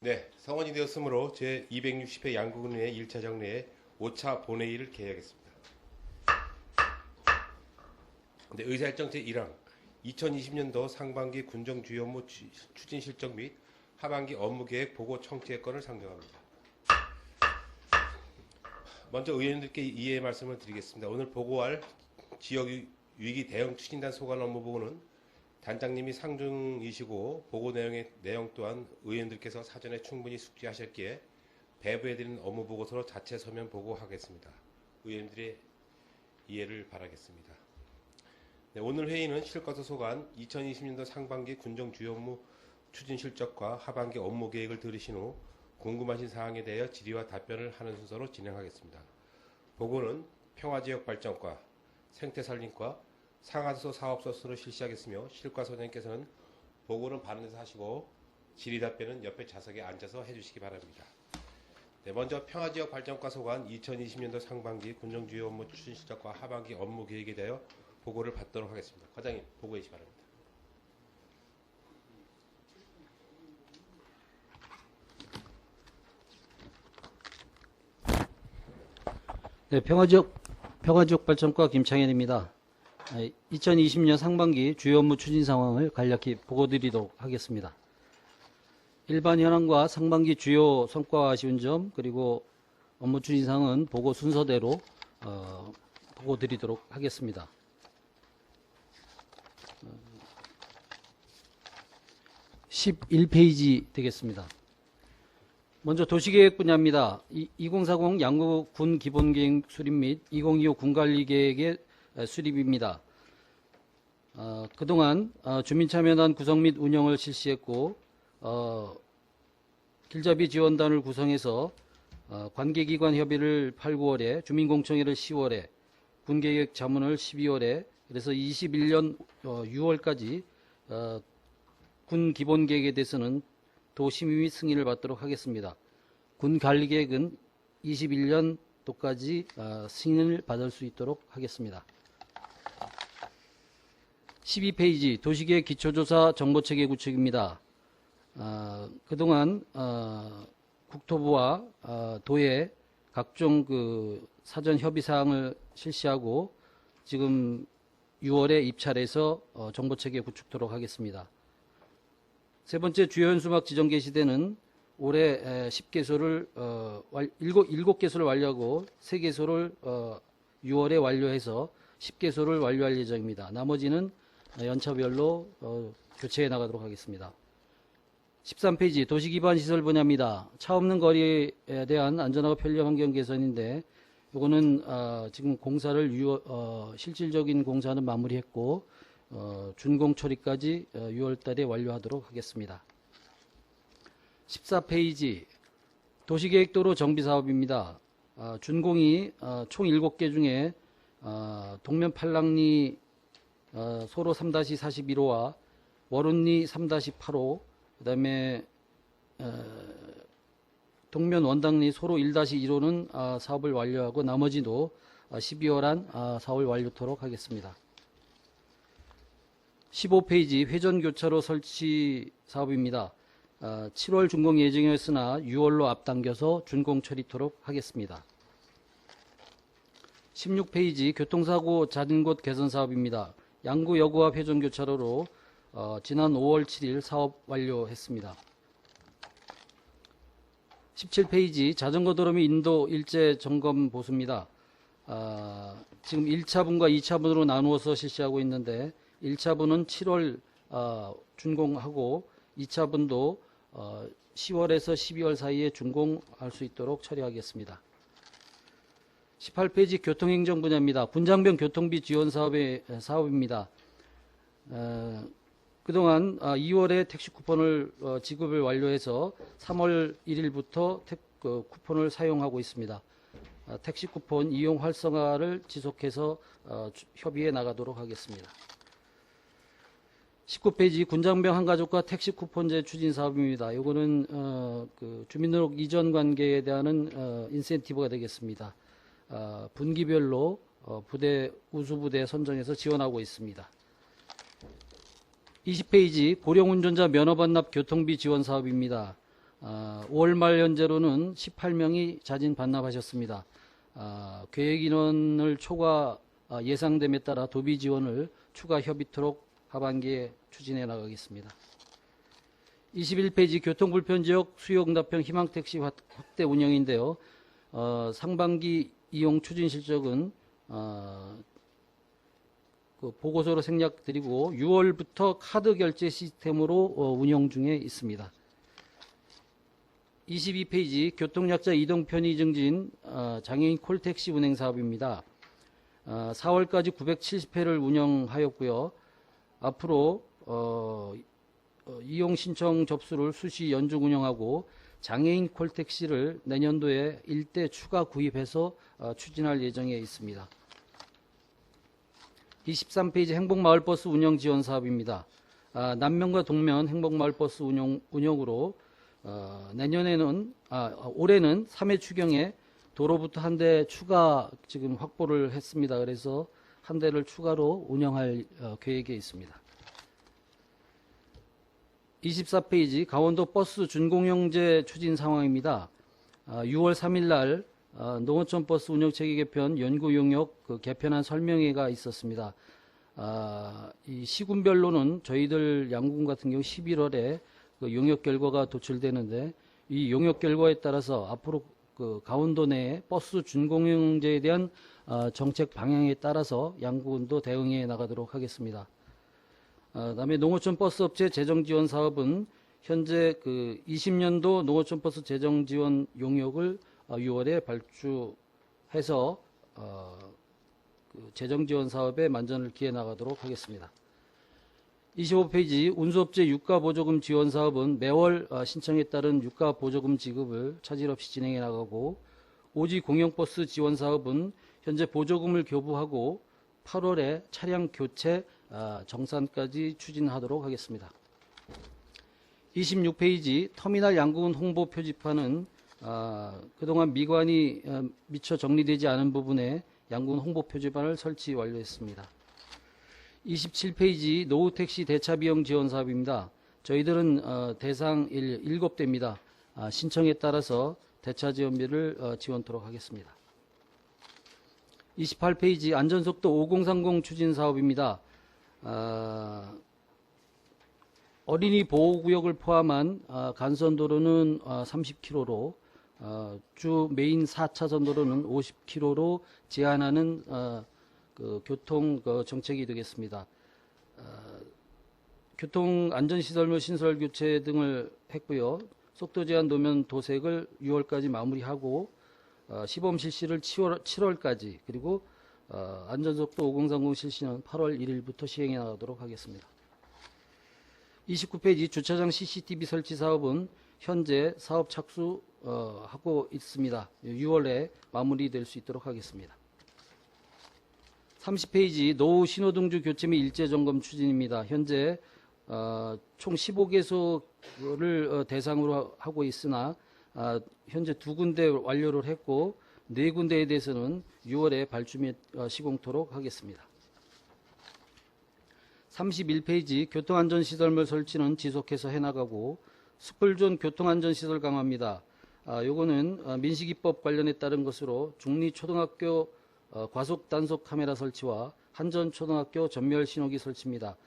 네, 성원이 되었으므로 제260회 양국은회 1차 정례에 5차 본회의를 개회하겠습니다. 네, 의사일정 제1항 2020년도 상반기 군정 주요 업무 추진 실적 및 하반기 업무 계획 보고 청취의 건을 상정합니다. 먼저 의원님들께 이해의 말씀을 드리겠습니다. 오늘 보고할 지역 위기 대응 추진단 소관 업무 보고는 단장님이 상중이시고 보고 내용 또한 의원들께서 사전에 충분히 숙지하셨기에 배부해드리는 업무 보고서로 자체 서면 보고하겠습니다. 의원님들의 이해를 바라겠습니다. 네, 오늘 회의는 실과서 소관 2020년도 상반기 군정 주요 업무 추진 실적과 하반기 업무 계획을 들으신 후 궁금하신 사항에 대하여 질의와 답변을 하는 순서로 진행하겠습니다. 보고는 평화지역 발전과 생태산림과 상하수소 사업소스로 실시하겠으며 실과소장님께서는 보고는 바른데서 하시고 질의 답변은 옆에 좌석에 앉아서 해주시기 바랍니다. 네, 먼저 평화지역 발전과 소관 2020년도 상반기 군정주요 업무 추진 실적과 하반기 업무 계획에 대하여 보고를 받도록 하겠습니다. 과장님 보고해 주시기 바랍니다. 네, 평화지역 발전과 김창현입니다. 2020년 상반기 주요 업무 추진 상황을 간략히 보고드리도록 하겠습니다. 일반 현황과 상반기 주요 성과와 아쉬운 점 그리고 업무 추진 사항은 보고 순서대로 보고드리도록 하겠습니다. 11페이지 되겠습니다. 먼저 도시계획 분야입니다. 2040 양구 군 기본계획 수립 및 2025 군관리계획의 수립입니다. 그동안 주민참여단 구성 및 운영을 실시했고 길잡이 지원단을 구성해서 관계기관 협의를 8, 9월에 주민공청회를 10월에 군계획 자문을 12월에 그래서 21년 6월까지 군 기본계획에 대해서는 도심의 및 승인을 받도록 하겠습니다. 군관리계획은 21년도까지 승인을 받을 수 있도록 하겠습니다. 12페이지 도시계획 기초조사 정보체계 구축입니다. 그동안 국토부와 도에 각종 사전 협의사항을 실시하고 지금 6월에 입찰해서 정보체계 구축토록 하겠습니다. 세 번째 주요 현수막 지정 개시대는 올해 10개소를 7개소를 완료하고 3개소를 6월에 완료해서 10개소를 완료할 예정입니다. 나머지는 연차별로 교체해 나가도록 하겠습니다. 13페이지 도시기반 시설 분야입니다. 차 없는 거리에 대한 안전하고 편리한 환경 개선인데 이거는 지금 공사를 실질적인 공사는 마무리했고 준공 처리까지 6월 달에 완료하도록 하겠습니다. 14페이지 도시계획도로 정비사업입니다. 준공이 총 7개 중에 동면 팔랑리 소로 3-41호와 월운리 3-8호 그 다음에 동면 원당리 소로 1-1호는 사업을 완료하고 나머지도 12월 안 사업을 완료토록 하겠습니다. 15페이지 회전교차로 설치 사업입니다. 7월 준공 예정이었으나 6월로 앞당겨서 준공 처리토록 하겠습니다. 16페이지 교통사고 잦은 곳 개선 사업입니다. 양구 여구와 회전교차로로 지난 5월 7일 사업 완료했습니다. 17페이지 자전거도로 및 인도 일제 점검 보수입니다. 지금 1차분과 2차분으로 나누어서 실시하고 있는데 1차분은 7월 준공하고 2차분도 10월에서 12월 사이에 준공할 수 있도록 처리하겠습니다. 18페이지 교통행정 분야입니다. 군장병 교통비 지원 사업입니다. 그동안 2월에 택시 쿠폰을 지급을 완료해서 3월 1일부터 쿠폰을 사용하고 있습니다. 택시 쿠폰 이용 활성화를 지속해서 협의해 나가도록 하겠습니다. 19페이지 군장병 한가족과 택시 쿠폰제 추진 사업입니다. 이거는 주민등록 이전 관계에 대한 인센티브가 되겠습니다. 분기별로 부대 우수부대 선정해서 지원하고 있습니다. 20페이지 고령운전자 면허반납 교통비 지원 사업입니다. 5월 말 현재로는 18명이 자진 반납하셨습니다. 계획 인원을 초과 예상됨에 따라 도비 지원을 추가 협의토록 하반기에 추진해 나가겠습니다. 21페이지 교통불편지역 수요응답형 희망택시 확대 운영인데요. 상반기 이용 추진 실적은 그 보고서로 생략드리고 6월부터 카드 결제 시스템으로 운영 중에 있습니다. 22페이지 교통약자 이동 편의 증진 장애인 콜택시 운행 사업입니다. 4월까지 970회를 운영하였고요. 앞으로 이용 신청 접수를 수시 연중 운영하고 장애인 콜택시를 내년도에 일대 추가 구입해서 추진할 예정에 있습니다. 23페이지 행복마을버스 운영 지원 사업입니다. 남면과 동면 행복마을버스 운영으로 올해는 3회 추경에 도로부터 한 대 추가 지금 확보를 했습니다. 그래서 한 대를 추가로 운영할 계획에 있습니다. 24페이지 강원도 버스 준공영제 추진 상황입니다. 6월 3일 날 농어촌 버스 운영체계 개편 연구 용역 개편안 설명회가 있었습니다. 이 시군별로는 저희들 양군 같은 경우 11월에 그 용역 결과가 도출되는데 이 용역 결과에 따라서 앞으로 그 강원도 내에 버스 준공영제에 대한 정책 방향에 따라서 양군도 대응해 나가도록 하겠습니다. 그다음에 농어촌 버스 업체 재정 지원 사업은 현재 그 20년도 농어촌 버스 재정 지원 용역을 6월에 발주해서 그 재정 지원 사업에 만전을 기해 나가도록 하겠습니다. 25페이지 운수업체 유가 보조금 지원 사업은 매월 신청에 따른 유가 보조금 지급을 차질 없이 진행해 나가고 오지 공영버스 지원 사업은 현재 보조금을 교부하고 8월에 차량 교체 정산까지 추진하도록 하겠습니다. 26페이지 터미널 양궁 홍보 표지판은 그동안 미관이 미처 정리되지 않은 부분에 양궁 홍보 표지판을 설치 완료했습니다. 27페이지 노후택시 대차 비용 지원 사업입니다. 저희들은 대상 7대입니다. 신청에 따라서 대차 지원비를 지원토록 하겠습니다. 28페이지 안전속도 5030 추진 사업입니다. 어린이 보호구역을 포함한 간선도로는 30km로 주 메인 4차선 도로는 50km로 제한하는 그 교통 정책이 되겠습니다. 교통 안전시설물 신설 교체 등을 했고요. 속도 제한 노면 도색을 6월까지 마무리하고 시범 실시를 7월까지 그리고 안전속도 5030 실시는 8월 1일부터 시행해 나가도록 하겠습니다. 29페이지 주차장 CCTV 설치 사업은 현재 사업 착수하고 있습니다. 6월에 마무리될 수 있도록 하겠습니다. 30페이지 노후 신호등주 교체 및 일제 점검 추진입니다. 현재 총 15개소를 대상으로 하고 있으나 현재 2군데 완료를 했고 4군데에 대해서는 6월에 발주 및 시공토록 하겠습니다. 31페이지 교통안전시설물 설치는 지속해서 해나가고 숯불존 교통안전시설 강화입니다. 요거는 민식이법 관련에 따른 것으로 중리초등학교 과속 단속 카메라 설치와 한전초등학교 전멸 신호기 설치입니다.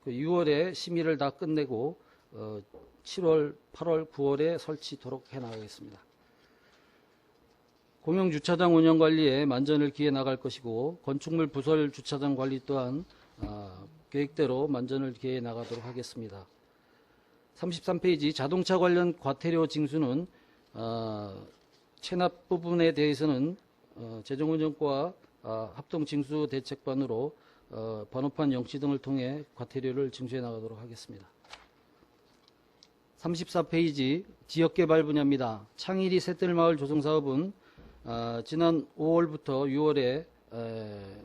6월에 심의를 다 끝내고 7월, 8월, 9월에 설치토록 해나가겠습니다. 공영주차장 운영관리에 만전을 기해 나갈 것이고 건축물 부설 주차장 관리 또한 계획대로 만전을 기해 나가도록 하겠습니다. 33페이지 자동차 관련 과태료 징수는 체납 부분에 대해서는 재정운영과 합동징수대책반으로 번호판 영치 등을 통해 과태료를 징수해 나가도록 하겠습니다. 34페이지 지역개발 분야입니다. 창일이 새뜰마을 조성사업은 지난 5월부터 6월에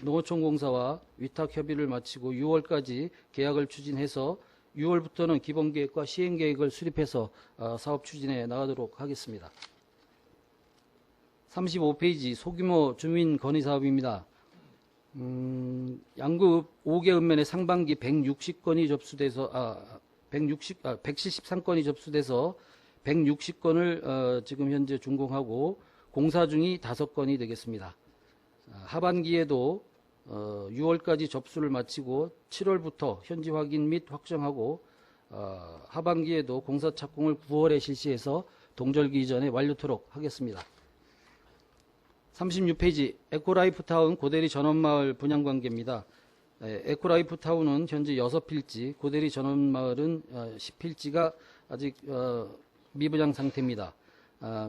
농어촌공사와 위탁협의를 마치고 6월까지 계약을 추진해서 6월부터는 기본계획과 시행계획을 수립해서 사업 추진해 나가도록 하겠습니다. 35페이지 소규모 주민 건의 사업입니다. 양구 5개 읍면에 상반기 160건이 접수돼서 173건이 접수돼서 160건을 지금 현재 준공하고 공사 중이 5건이 되겠습니다. 하반기에도 6월까지 접수를 마치고 7월부터 현지 확인 및 확정하고 하반기에도 공사 착공을 9월에 실시해서 동절기 이전에 완료토록 하겠습니다. 36페이지 에코라이프 타운 고대리 전원마을 분양 관계입니다. 에코라이프 타운은 현재 6필지, 고대리 전원마을은 10필지가 아직 미분양 상태입니다.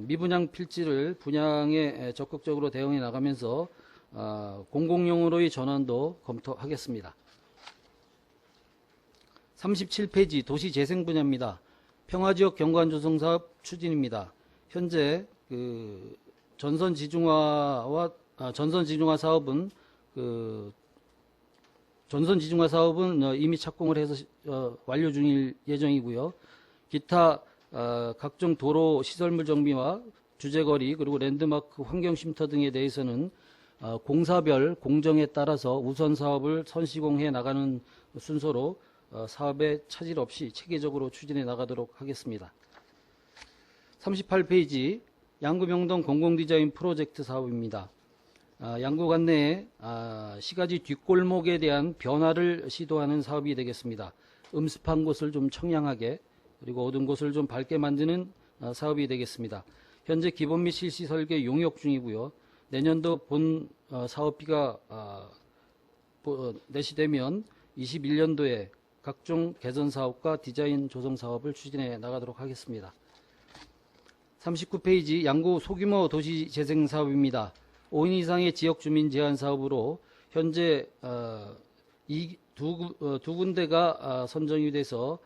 미분양 필지를 분양에 적극적으로 대응해 나가면서 공공용으로의 전환도 검토하겠습니다. 37페이지 도시재생 분야입니다. 평화지역 경관조성 사업 추진입니다. 현재 전선지중화 사업은 이미 착공을 해서 완료 중일 예정이고요. 기타 각종 도로 시설물 정비와 주제거리 그리고 랜드마크 환경쉼터 등에 대해서는 공사별 공정에 따라서 우선 사업을 선시공해 나가는 순서로 사업에 차질 없이 체계적으로 추진해 나가도록 하겠습니다. 38페이지 양구명동 공공디자인 프로젝트 사업입니다. 양구관 내에 시가지 뒷골목에 대한 변화를 시도하는 사업이 되겠습니다. 음습한 곳을 좀 청량하게 그리고 어두운 곳을 좀 밝게 만드는 사업이 되겠습니다. 현재 기본 및 실시 설계 용역 중이고요. 내년도 본 사업비가 내시되면 21년도에 각종 개선 사업과 디자인 조성 사업을 추진해 나가도록 하겠습니다. 39페이지 양구 소규모 도시 재생 사업입니다. 5인 이상의 지역 주민 제한 사업으로 현재 두 군데가 선정이 돼서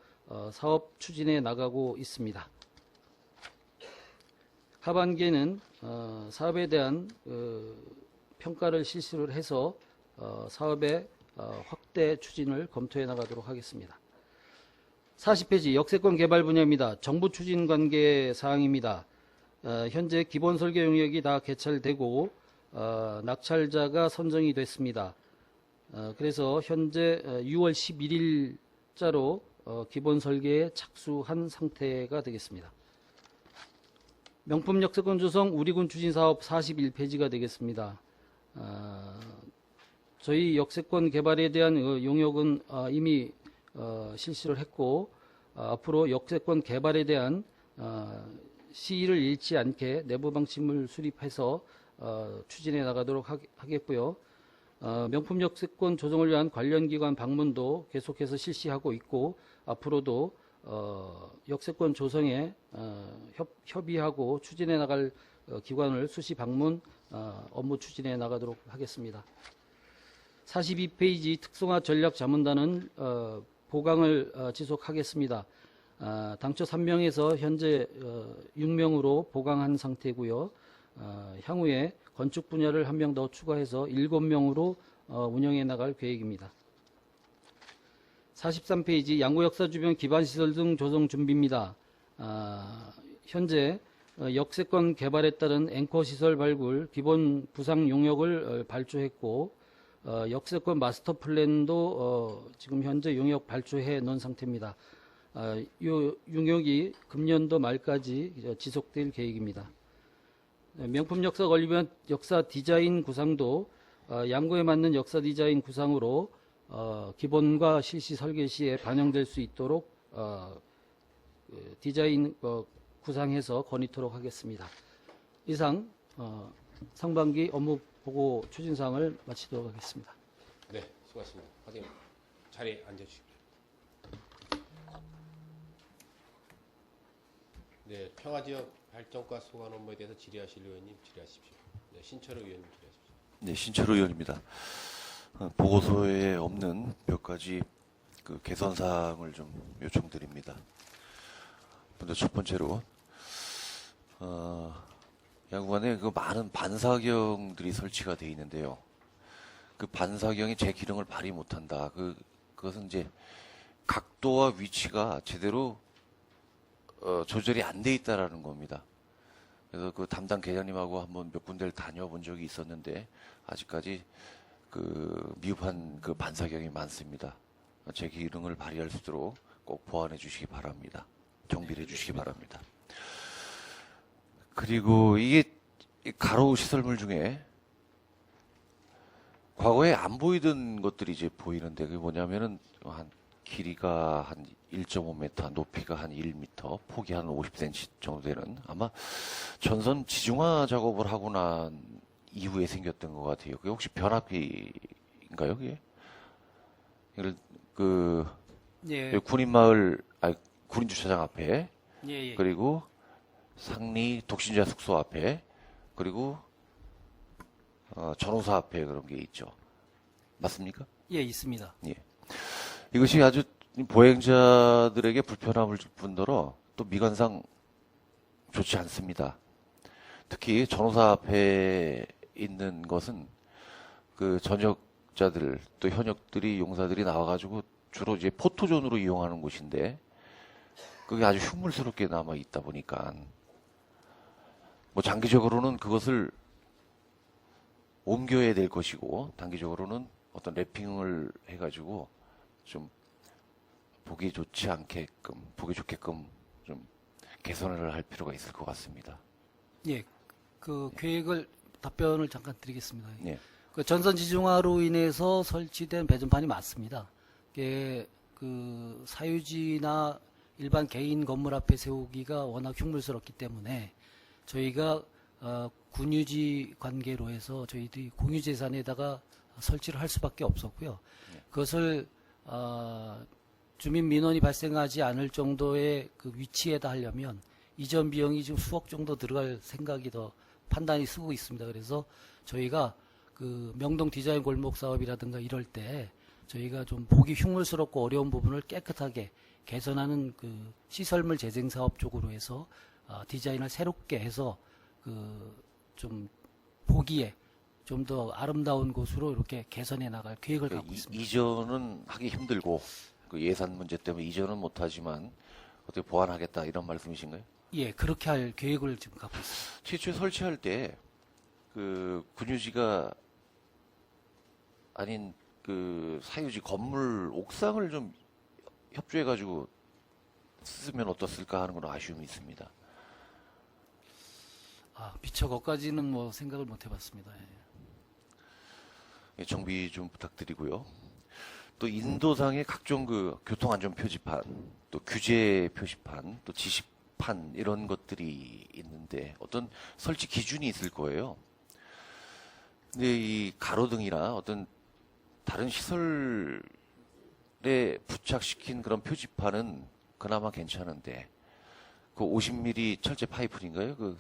사업 추진해 나가고 있습니다. 하반기에는 사업에 대한 평가를 실시를 해서 사업의 확대 추진을 검토해 나가도록 하겠습니다. 40페이지 역세권 개발 분야입니다. 정부 추진 관계 사항입니다. 현재 기본 설계 용역이 다 개찰되고 낙찰자가 선정이 됐습니다. 그래서 현재 6월 11일자로 기본 설계에 착수한 상태가 되겠습니다. 명품 역세권 조성 우리군 추진 사업 41페이지가 되겠습니다. 저희 역세권 개발에 대한 용역은 이미 실시를 했고 앞으로 역세권 개발에 대한 시의를 잃지 않게 내부 방침을 수립해서 추진해 나가도록 하겠고요. 명품 역세권 조성을 위한 관련 기관 방문도 계속해서 실시하고 있고 앞으로도 역세권 조성에 협의하고 추진해 나갈 기관을 수시 방문 업무 추진해 나가도록 하겠습니다. 42페이지 특성화 전략 자문단은 보강을 지속하겠습니다. 당초 3명에서 현재 6명으로 보강한 상태고요. 향후에 건축 분야를 1명 더 추가해서 7명으로 운영해 나갈 계획입니다. 43페이지 양구 역사 주변 기반시설 등 조성 준비입니다. 현재 역세권 개발에 따른 앵커 시설 발굴, 기본 부상 용역을 발주했고 역세권 마스터 플랜도 지금 현재 용역 발주해 놓은 상태입니다. 이 용역이 금년도 말까지 지속될 계획입니다. 명품 역사 관리변 역사 디자인 구상도 양구에 맞는 역사 디자인 구상으로 기본과 실시 설계 시에 반영될 수 있도록 디자인 구상해서 건의토록 하겠습니다. 이상 상반기 업무 보고 추진사항을 마치도록 하겠습니다. 네, 수고하셨습니다. 확인 자리에 앉아주십시오. 네, 평화지역 발전과 소관 업무에 대해서 질의하실 의원님 질의하십시오. 네, 신철호 의원님 질의하십시오. 네, 신철호 의원입니다. 보고서에 없는 몇 가지 개선 사항을 좀 요청드립니다. 먼저 첫 번째로 양구관에 많은 반사경들이 설치가 되어 있는데요. 그 반사경이 제 기능을 발휘 못한다. 그것은 이제 각도와 위치가 제대로 조절이 안 돼 있다라는 겁니다. 그래서 그 담당 계장님하고 한번 몇 군데를 다녀본 적이 있었는데 아직까지 미흡한 반사경이 많습니다. 제 기능을 발휘할 수 있도록 꼭 보완해 주시기 바랍니다. 정비를 해 주시기 바랍니다. 그리고 이게 이 가로 시설물 중에 과거에 안 보이던 것들이 이제 보이는데 그게 뭐냐면은 한 길이가 한 1.5m, 높이가 한 1m, 폭이 한 50cm 정도 되는 아마 전선 지중화 작업을 하고 난 이후에 생겼던 것 같아요. 그게 혹시 변압기인가요, 그게? 그 예, 여기 군인마을, 군인 주차장 앞에 예, 예. 그리고 상리 독신자 숙소 앞에 그리고 전호사 앞에 그런 게 있죠. 맞습니까? 예, 있습니다. 예. 이것이 아주 보행자들에게 불편함을 줄 뿐더러 또 미관상 좋지 않습니다. 특히 전호사 앞에 있는 것은 그 전역자들 또 현역들이 용사들이 나와가지고 주로 이제 포토존으로 이용하는 곳인데 그게 아주 흉물스럽게 남아 있다 보니까 뭐 장기적으로는 그것을 옮겨야 될 것이고 단기적으로는 어떤 랩핑을 해가지고 좀 보기 좋지 않게끔 보기 좋게끔 좀 개선을 할 필요가 있을 것 같습니다. 예, 그 계획을 답변을 잠깐 드리겠습니다. 예. 그 전선 지중화로 인해서 설치된 배전판이 맞습니다. 이게 그 사유지나 일반 개인 건물 앞에 세우기가 워낙 흉물스럽기 때문에 저희가 군유지 관계로 해서 저희들이 공유재산에다가 설치를 할 수밖에 없었고요. 그것을 주민 민원이 발생하지 않을 정도의 그 위치에다 하려면 이전 비용이 지금 수억 정도 들어갈 생각이 더 판단이 쓰고 있습니다. 그래서 저희가 그 명동 디자인 골목 사업이라든가 이럴 때 저희가 좀 보기 흉물스럽고 어려운 부분을 깨끗하게 개선하는 그 시설물 재생 사업 쪽으로 해서 디자인을 새롭게 해서 그 좀 보기에 좀 더 아름다운 곳으로 이렇게 개선해 나갈 계획을 갖고 있습니다. 이전은 하기 힘들고 그 예산 문제 때문에 이전은 못하지만 어떻게 보완하겠다 이런 말씀이신가요? 예, 그렇게 할 계획을 지금 갖고 있습니다. 최초에 설치할 때 그 군유지가 아닌 그 사유지 건물 옥상을 좀 협조해가지고 쓰면 어떻을까 하는 건 아쉬움이 있습니다. 미처 거기까지는 뭐 생각을 못 해봤습니다. 예. 예, 정비 좀 부탁드리고요. 또 인도상의 각종 그 교통안전 표지판, 또 규제 표시판, 또 지식판 이런 것들이 있는데 어떤 설치 기준이 있을 거예요. 근데 이 가로등이나 어떤 다른 시설에 부착시킨 그런 표지판은 그나마 괜찮은데 그 50mm 철제 파이프인가요? 그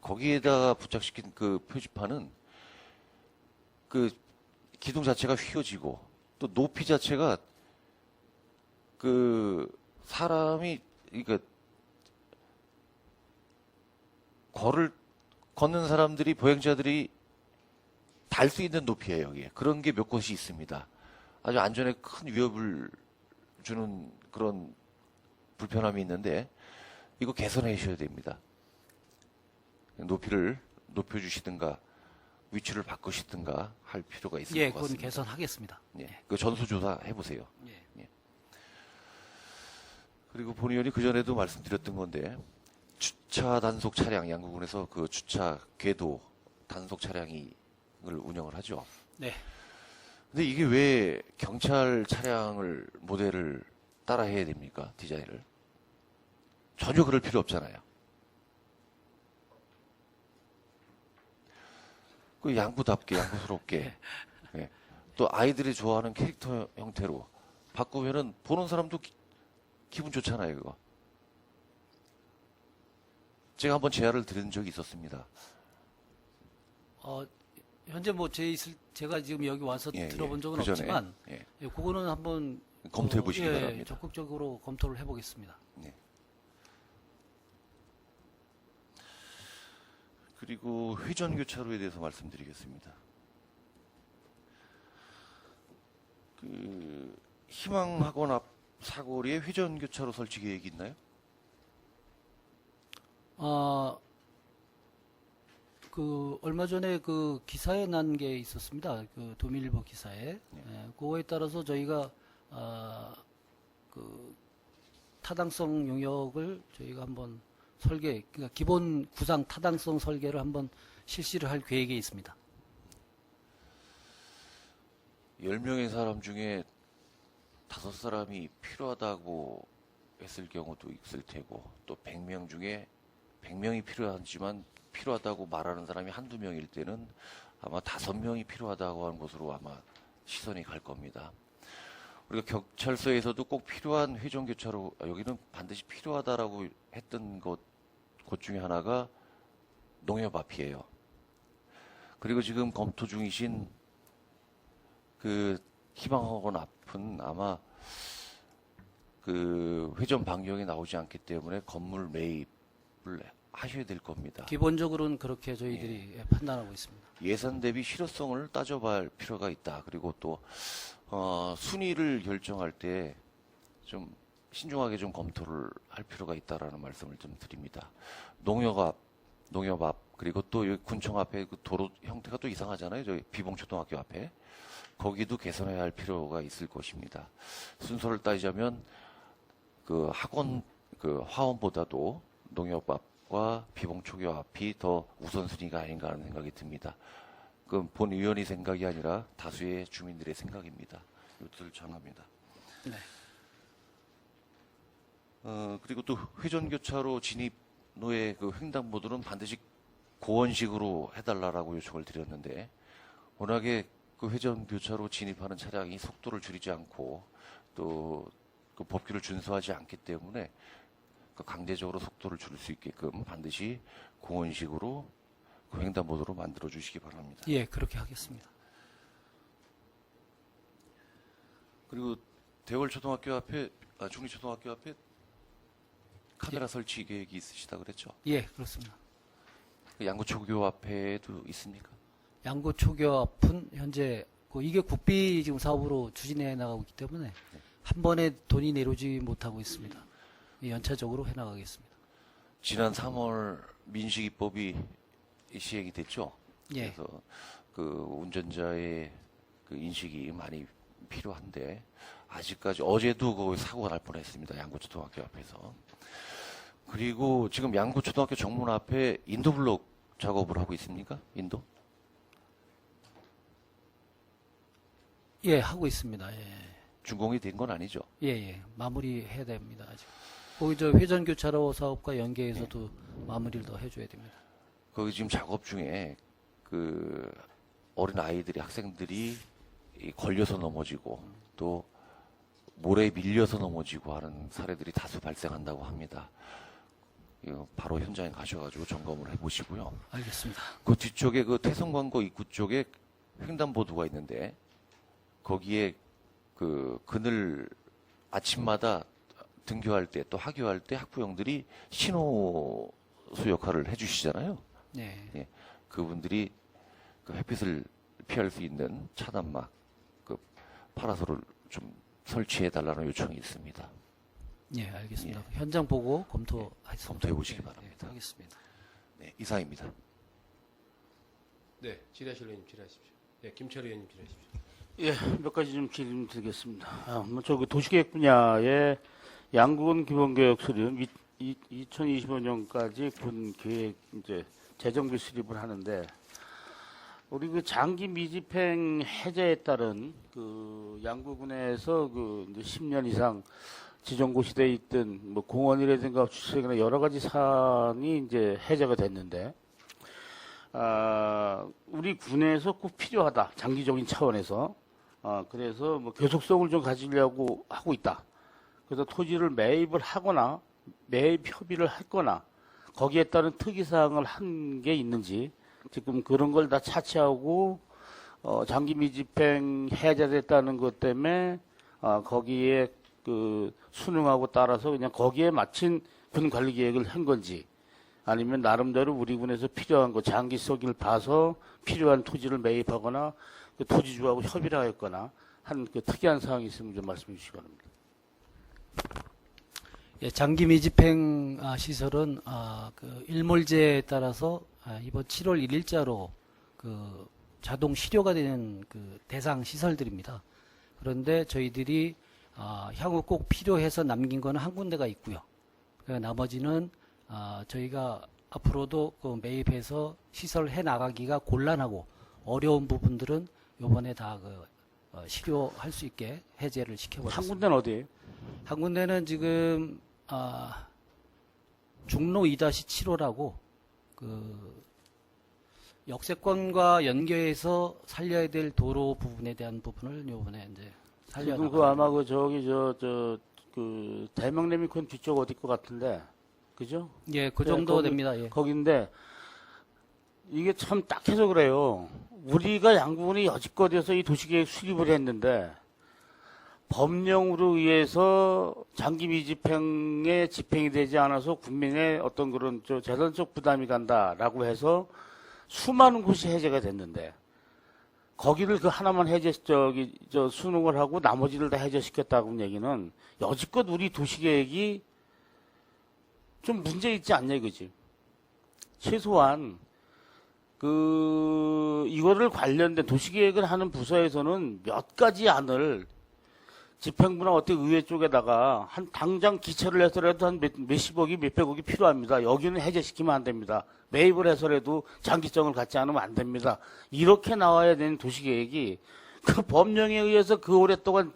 거기에다가 부착시킨 그 표지판은 그 기둥 자체가 휘어지고 또 높이 자체가 그 사람이 그러니까 걷는 사람들이 보행자들이 달 수 있는 높이에요. 여기에 그런 게 몇 곳이 있습니다. 아주 안전에 큰 위협을 주는 그런 불편함이 있는데 이거 개선해 주셔야 됩니다. 높이를 높여주시든가 위치를 바꾸시든가 할 필요가 있을 예, 것 그건 같습니다. 개선하겠습니다. 예, 그 전수조사 해보세요. 예. 그리고 본 의원이 그 전에도 말씀드렸던 건데 주차 단속 차량 양구군에서 그 주차 궤도 단속 차량을 운영을 하죠. 네. 근데 이게 왜 경찰 차량을 모델을 따라 해야 됩니까? 디자인을 전혀 그럴 필요 없잖아요. 그 양구답게 양구스럽게 예. 또 아이들이 좋아하는 캐릭터 형태로 바꾸면은 보는 사람도 기분 좋잖아요. 그거 제가 한번 제안을 드린 적이 있었습니다. 현재 뭐 제가 지금 여기 와서 예, 들어본 예. 적은 그전에, 없지만 예. 예, 그거는 한번 검토해 보시기 예, 바랍니다. 적극적으로 검토를 해보겠습니다. 네. 그리고 회전교차로에 대해서 말씀드리겠습니다. 그 희망학원 앞 사거리에 회전교차로 설치 계획이 있나요? 그 얼마 전에 그 기사에 난 게 있었습니다. 그 도민일보 기사에. 예, 그거에 따라서 저희가 그 타당성 용역을 저희가 한번 그러니까 기본 구상 타당성 설계를 한번 실시를 할 계획에 있습니다. 10명의 사람 중에 5사람이 필요하다고 했을 경우도 있을 테고, 또 100명 중에 100명이 필요하지만 필요하다고 말하는 사람이 한두 명일 때는 아마 5명이 필요하다고 하는 곳으로 아마 시선이 갈 겁니다. 우리가 경찰서에서도 꼭 필요한 회전교차로, 여기는 반드시 필요하다라고 했던 곳 중에 하나가 농협 앞이에요. 그리고 지금 검토 중이신 그 희망학원 앞은 아마 그 회전 반경이 나오지 않기 때문에 건물 매입을 하셔야 될 겁니다. 기본적으로는 그렇게 저희들이 판단하고 있습니다. 예산 대비 실효성을 따져볼 필요가 있다. 그리고 또 순위를 결정할 때 좀 신중하게 좀 검토를 할 필요가 있다라는 말씀을 좀 드립니다. 농협 앞 그리고 또 여기 군청 앞에 그 도로 형태가 또 이상하잖아요. 저희 비봉초등학교 앞에 거기도 개선해야 할 필요가 있을 것입니다. 순서를 따지자면 그 학원 그 화원보다도 농협 앞과 비봉초교 앞이 더 우선순위가 아닌가 하는 생각이 듭니다. 그 본 의원의 생각이 아니라 다수의 주민들의 생각입니다. 이것을 전합니다. 네. 그리고 또 회전교차로 진입로의 그 횡단보도는 반드시 고원식으로 해달라고 요청을 드렸는데, 워낙에 그 회전교차로 진입하는 차량이 속도를 줄이지 않고 또 그 법규를 준수하지 않기 때문에 그 강제적으로 속도를 줄일 수 있게끔 반드시 고원식으로 그 횡단보도로 만들어 주시기 바랍니다. 예, 그렇게 하겠습니다. 그리고 대월초등학교 앞에, 중리초등학교 앞에 카메라 설치 계획이 있으시다 그랬죠? 예, 그렇습니다. 그 양구초교 앞에도 있습니까? 양구초교 앞은 현재 이게 국비 지금 사업으로 추진해 나가고 있기 때문에 한 번에 돈이 내려오지 못하고 있습니다. 연차적으로 해 나가겠습니다. 지난 3월 민식이법이 시행이 됐죠? 예. 그래서 그 운전자의 그 인식이 많이 필요한데, 아직까지 어제도 그 사고가 날 뻔했습니다. 양구초등학교 앞에서. 그리고 지금 양구초등학교 정문 앞에 인도블록 작업을 하고 있습니까? 인도? 예, 하고 있습니다. 예. 준공이 된 건 아니죠? 예. 마무리해야 됩니다. 아직. 거기 저 회전교차로 사업과 연계해서도 마무리를 더 해줘야 됩니다. 거기 지금 작업 중에 그 어린 아이들이, 학생들이 걸려서 넘어지고 또 모래에 밀려서 넘어지고 하는 사례들이 다수 발생한다고 합니다. 이거 바로 현장에 가셔가지고 점검을 해보시고요. 알겠습니다. 그 뒤쪽에 그 태성광고 입구 쪽에 횡단보도가 있는데, 거기에 그 그늘 아침마다 등교할 때 또 하교할 때 학부형들이 신호수 역할을 해주시잖아요. 네. 예, 그분들이 그 햇빛을 피할 수 있는 차단막, 그 파라솔을 좀 설치해 달라는 요청이 있습니다. 예, 알겠습니다. 현장 보고 검토하겠습니다. 검토해 보시기 예, 바랍니다. 하겠습니다. 네, 이상입니다. 네, 질의하실 의원님 질의하십시오. 네, 김철 의원님 질의하십시오. 예, 몇 가지 좀 질문드리겠습니다. 저기 도시계획 분야의 양국은 기본계획 수립 2025년까지 군 계획 이제 재정비 수립을 하는데, 우리 그 장기 미집행 해제에 따른 그 양구군에서 그 이제 10년 이상 지정고시돼 있던 뭐 공원이라든가 주택이나 여러 가지 사안이 이제 해제가 됐는데, 우리 군에서 꼭 필요하다, 장기적인 차원에서. 그래서 뭐 계속성을 좀 가지려고 하고 있다. 그래서 토지를 매입을 하거나 매입 협의를 했거나 거기에 따른 특이사항을 한 게 있는지, 지금 그런 걸 다 차치하고 장기 미집행 해제됐다는 것 때문에 거기에 그 수능하고 따라서 그냥 거기에 맞춘 군 관리 계획을 한 건지, 아니면 나름대로 우리 군에서 필요한 거 장기성을 봐서 필요한 토지를 매입하거나 그 토지주하고 협의를 하였거나 한 그 특이한 사항이 있으면 좀 말씀해 주시기 바랍니다. 예, 장기 미집행 시설은 그 일몰제에 따라서 이번 7월 1일자로 그 자동 실효가 되는 그 대상 시설들입니다. 그런데 저희들이 향후 꼭 필요해서 남긴 거는 한 군데가 있고요. 나머지는 저희가 앞으로도 그 매입해서 시설해 나가기가 곤란하고 어려운 부분들은 요번에 다 실효할 수 있게 해제를 시켜버렸습니다. 한 군데는 어디예요? 한 군데는 지금 중로 2-7호라고 그 역세권과 연계해서 살려야 될 도로 부분에 대한 부분을 요번에 이제 살려 지금 그 아마 그 저기 그 대명레미콘 뒤쪽 어디 것 같은데, 그죠? 예, 그 네, 정도 거기- 됩니다. 예. 거긴데 이게 참 딱해서 그래요. 우리가 양구군이 여지껏해서 이 도시계획 수립을 했는데 법령으로 의해서 장기 미집행에 집행이 되지 않아서 국민의 어떤 그런 재산적 부담이 간다라고 해서 수많은 곳이 해제가 됐는데 거기를 그 하나만 수능을 하고 나머지를 다 해제시켰다고 얘기는 여지껏 우리 도시계획이 좀 문제 있지 않냐 이거지. 최소한 이거를 관련된 도시계획을 하는 부서에서는 몇 가지 안을 집행부나 어떻게 의회 쪽에다가 당장 기체를 해서라도 한 몇십억이 몇백억이 필요합니다. 여기는 해제시키면 안 됩니다. 매입을 해서라도 장기성을 갖지 않으면 안 됩니다. 이렇게 나와야 되는 도시계획이 그 법령에 의해서 그 오랫동안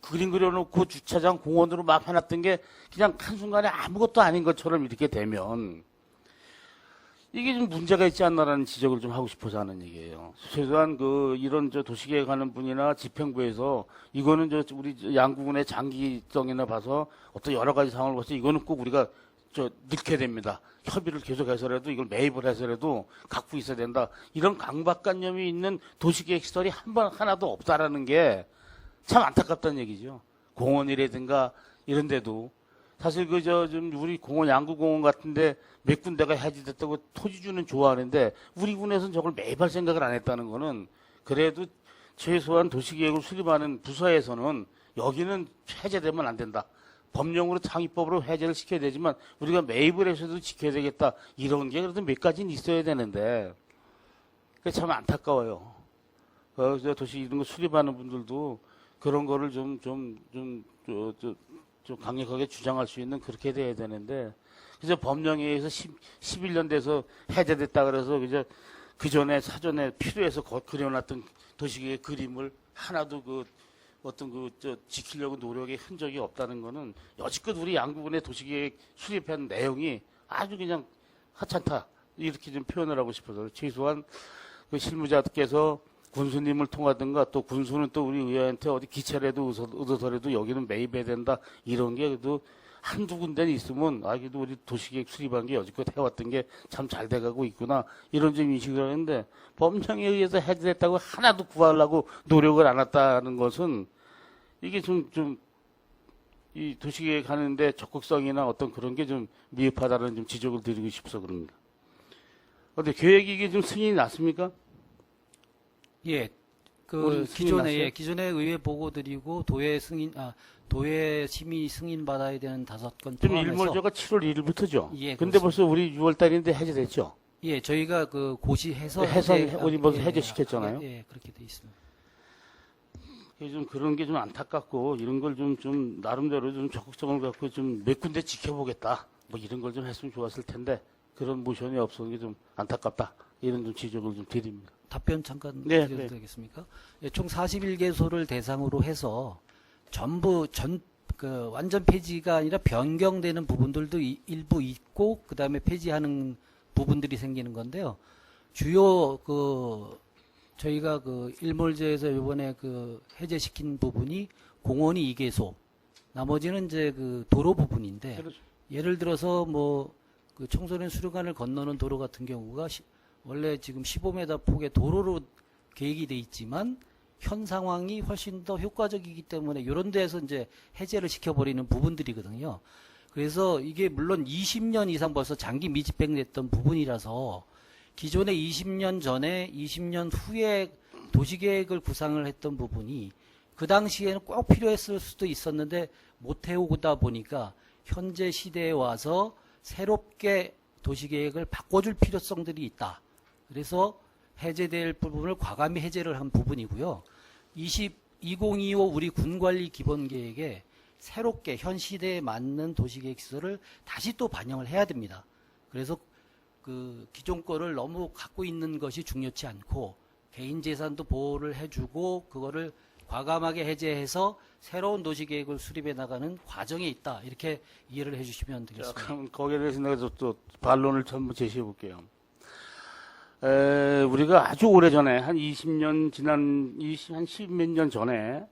그림 그려놓고 주차장 공원으로 막 해놨던 게 그냥 한순간에 아무것도 아닌 것처럼 이렇게 되면 이게 좀 문제가 있지 않나라는 지적을 좀 하고 싶어서 하는 얘기예요. 최소한 이런 도시계획 하는 분이나 집행부에서 이거는 우리 양구군의 장기성이나 봐서 어떤 여러 가지 상황을 봐서 이거는 꼭 우리가 넣게 됩니다. 협의를 계속해서라도 이걸 매입을 해서라도 갖고 있어야 된다. 이런 강박관념이 있는 도시계획 시설이 하나도 없다라는 게 참 안타깝다는 얘기죠. 공원이라든가 이런 데도 사실 좀 우리 공원, 양구공원 같은데 몇 군데가 해지됐다고 토지주는 좋아하는데 우리 군에서는 저걸 매입할 생각을 안 했다는 거는 그래도 최소한 도시계획을 수립하는 부서에서는 여기는 해제되면 안 된다. 법령으로 상위법으로 해제를 시켜야 되지만 우리가 매입을 해서도 지켜야 되겠다. 이런 게 그래도 몇 가지는 있어야 되는데 그게 참 안타까워요. 도시 이런 거 수립하는 분들도 그런 거를 좀 강력하게 주장할 수 있는 그렇게 돼야 되는데 그래서 법령에 의해서 11년 돼서 해제됐다 그래서 그 전에 사전에 필요해서 그려놨던 도시계획 그림을 하나도 지키려고 노력의 흔적이 없다는 거는 여지껏 우리 양구군의 도시계획 수립한 내용이 아주 그냥 하찮다 이렇게 좀 표현을 하고 싶어서 최소한 실무자께서 군수님을 통하든가 또 군수는 또 우리 의회한테 어디 기차라도 얻어서라도 여기는 매입해야 된다 이런 게 그래도 한두 군데는 있으면 그래도 우리 도시계획 수립한 게 여지껏 해왔던 게 참 잘 돼가고 있구나 이런 좀 인식을 하는데 법령에 의해서 해제됐다고 하나도 구하려고 노력을 안 했다는 것은 이게 이 도시계획 하는데 적극성이나 어떤 그런 게 좀 미흡하다는 좀 지적을 드리고 싶어서 그럽니다. 어때 계획이 이게 좀 승인이 났습니까? 예, 우리 승인 났어요? 기존에 의회 보고 드리고 도회 심의 승인 받아야 되는 5건 지금 포함해서 일몰제가 7월 1일부터죠. 예, 근데 그렇습니다. 벌써 우리 6월 달인데 해제됐죠. 예, 저희가 고시해서 우리 벌써 해제시켰잖아요. 예, 그렇게 돼 있습니다. 이게 좀 그런 게 좀 안타깝고 이런 걸 좀 나름대로 좀 적극성을 갖고 좀 몇 군데 지켜보겠다. 뭐 이런 걸 좀 했으면 좋았을 텐데 그런 모션이 없어서 좀 안타깝다. 이런 좀 지적을 좀 드립니다. 답변 잠깐 네, 드려도 네. 되겠습니까? 예, 총 41개소를 대상으로 해서 전부 완전 폐지가 아니라 변경되는 부분들도 일부 있고 그다음에 폐지하는 부분들이 생기는 건데요. 주요 저희가 일몰제에서 이번에 해제시킨 부분이 공원이 2개소, 나머지는 이제 도로 부분인데 그렇죠. 예를 들어서 청소년 수류관을 건너는 도로 같은 경우가 원래 지금 15m 폭의 도로로 계획이 돼 있지만 현 상황이 훨씬 더 효과적이기 때문에 이런 데에서 이제 해제를 시켜버리는 부분들이거든요. 그래서 이게 물론 20년 이상 벌써 장기 미집행됐던 부분이라서 기존에 20년 전에 20년 후에 도시계획을 구상을 했던 부분이 그 당시에는 꼭 필요했을 수도 있었는데 못 해오다 보니까 현재 시대에 와서 새롭게 도시계획을 바꿔줄 필요성들이 있다. 그래서 해제될 부분을 과감히 해제를 한 부분이고요. 2025 우리 군관리 기본계획에 새롭게 현 시대에 맞는 도시계획 시설을 다시 또 반영을 해야 됩니다. 그래서 그 기존 거를 너무 갖고 있는 것이 중요치 않고 개인 재산도 보호를 해주고 그거를 과감하게 해제해서 새로운 도시계획을 수립해 나가는 과정에 있다. 이렇게 이해를 해주시면 자, 되겠습니다. 그럼 거기에 대해서 내가 또 반론을 전부 제시해 볼게요. 우리가 아주 오래전에 한 20년 지난 한 10몇 년 전에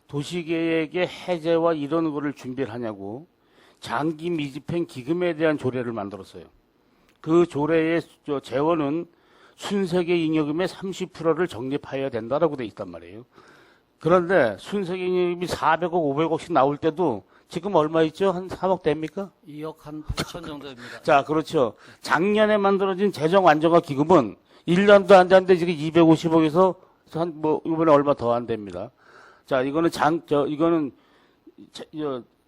도시계획의 해제와 이런 거를 준비를 하냐고 장기 미집행 기금에 대한 조례를 만들었어요. 그 조례의 재원은 순세계 잉여금의 30%를 적립하여야 된다라고 돼 있단 말이에요. 그런데 순세계 잉여금이 400억, 500억씩 나올 때도 지금 얼마 있죠? 한 3억 됩니까? 2억 한 8천 정도입니다. 자, 그렇죠. 작년에 만들어진 재정 안정화 기금은 1년도 안 됐는데 지금 250억에서 한 이번에 얼마 더 안 됩니다. 자, 이거는 이거는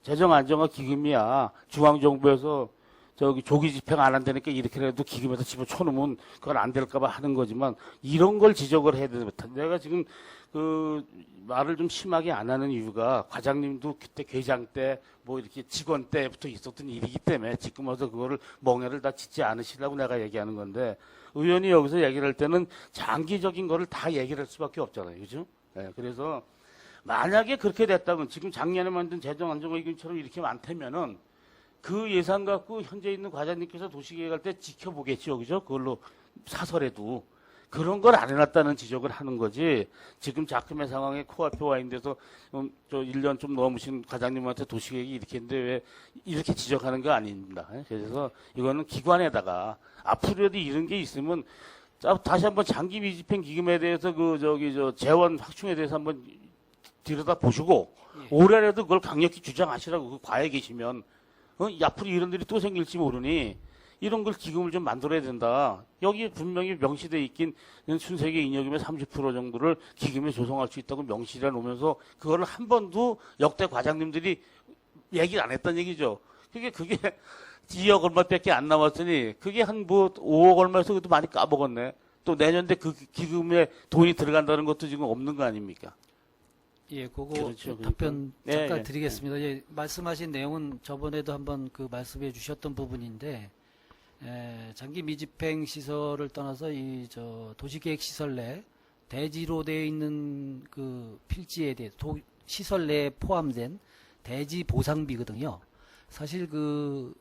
재정 안정화 기금이야. 중앙정부에서 조기 집행 안 한다니까 이렇게라도 기금에서 집어쳐놓으면 그건 안 될까봐 하는 거지만 이런 걸 지적을 해야 됩니다. 내가 지금 그 말을 좀 심하게 안 하는 이유가 과장님도 그때 회장 때 뭐 이렇게 직원 때부터 있었던 일이기 때문에 지금 와서 그거를 멍해를 다 짓지 않으시려고 내가 얘기하는 건데 의원이 여기서 얘기를 할 때는 장기적인 거를 다 얘기를 할 수밖에 없잖아요. 그죠? 네, 그래서 만약에 그렇게 됐다면 지금 작년에 만든 재정 안정화 기금처럼 이렇게 많다면은 그 예산 갖고 현재 있는 과장님께서 도시계획할 때 지켜보겠죠. 그죠? 그걸로 사설에도. 그런 걸 안 해놨다는 지적을 하는 거지. 지금 작금의 상황에 코앞에 와 있는데서 1년 좀 넘으신 과장님한테 도시계획이 이렇게 했는데 왜 이렇게 지적하는 거 아닙니다. 그래서 이거는 기관에다가 앞으로도 이런 게 있으면 다시 한번 장기 미집행 기금에 대해서 재원 확충에 대해서 한번 들여다 보시고 올해라도 그걸 강력히 주장하시라고 그 과에 계시면 앞으로 이런 일이 또 생길지 모르니 이런 걸 기금을 좀 만들어야 된다. 여기 분명히 명시돼 있긴 순세계 잉여금의 30% 정도를 기금에 조성할 수 있다고 명시해 놓으면서 그거를 한 번도 역대 과장님들이 얘기를 안 했다는 얘기죠. 그게 2억 얼마밖에 안 남았으니 그게 한 5억 얼마에서 그것도 많이 까먹었네. 또 내년 때 그 기금에 돈이 들어간다는 것도 지금 없는 거 아닙니까? 예, 그거 그렇죠. 답변 그러니까. 잠깐 예, 드리겠습니다. 예, 말씀하신 내용은 저번에도 한번 그 말씀해 주셨던 부분인데, 장기 미집행 시설을 떠나서 도시계획 시설 내 대지로 되어 있는 그 필지에 대해 시설 내에 포함된 대지 보상비거든요. 사실 그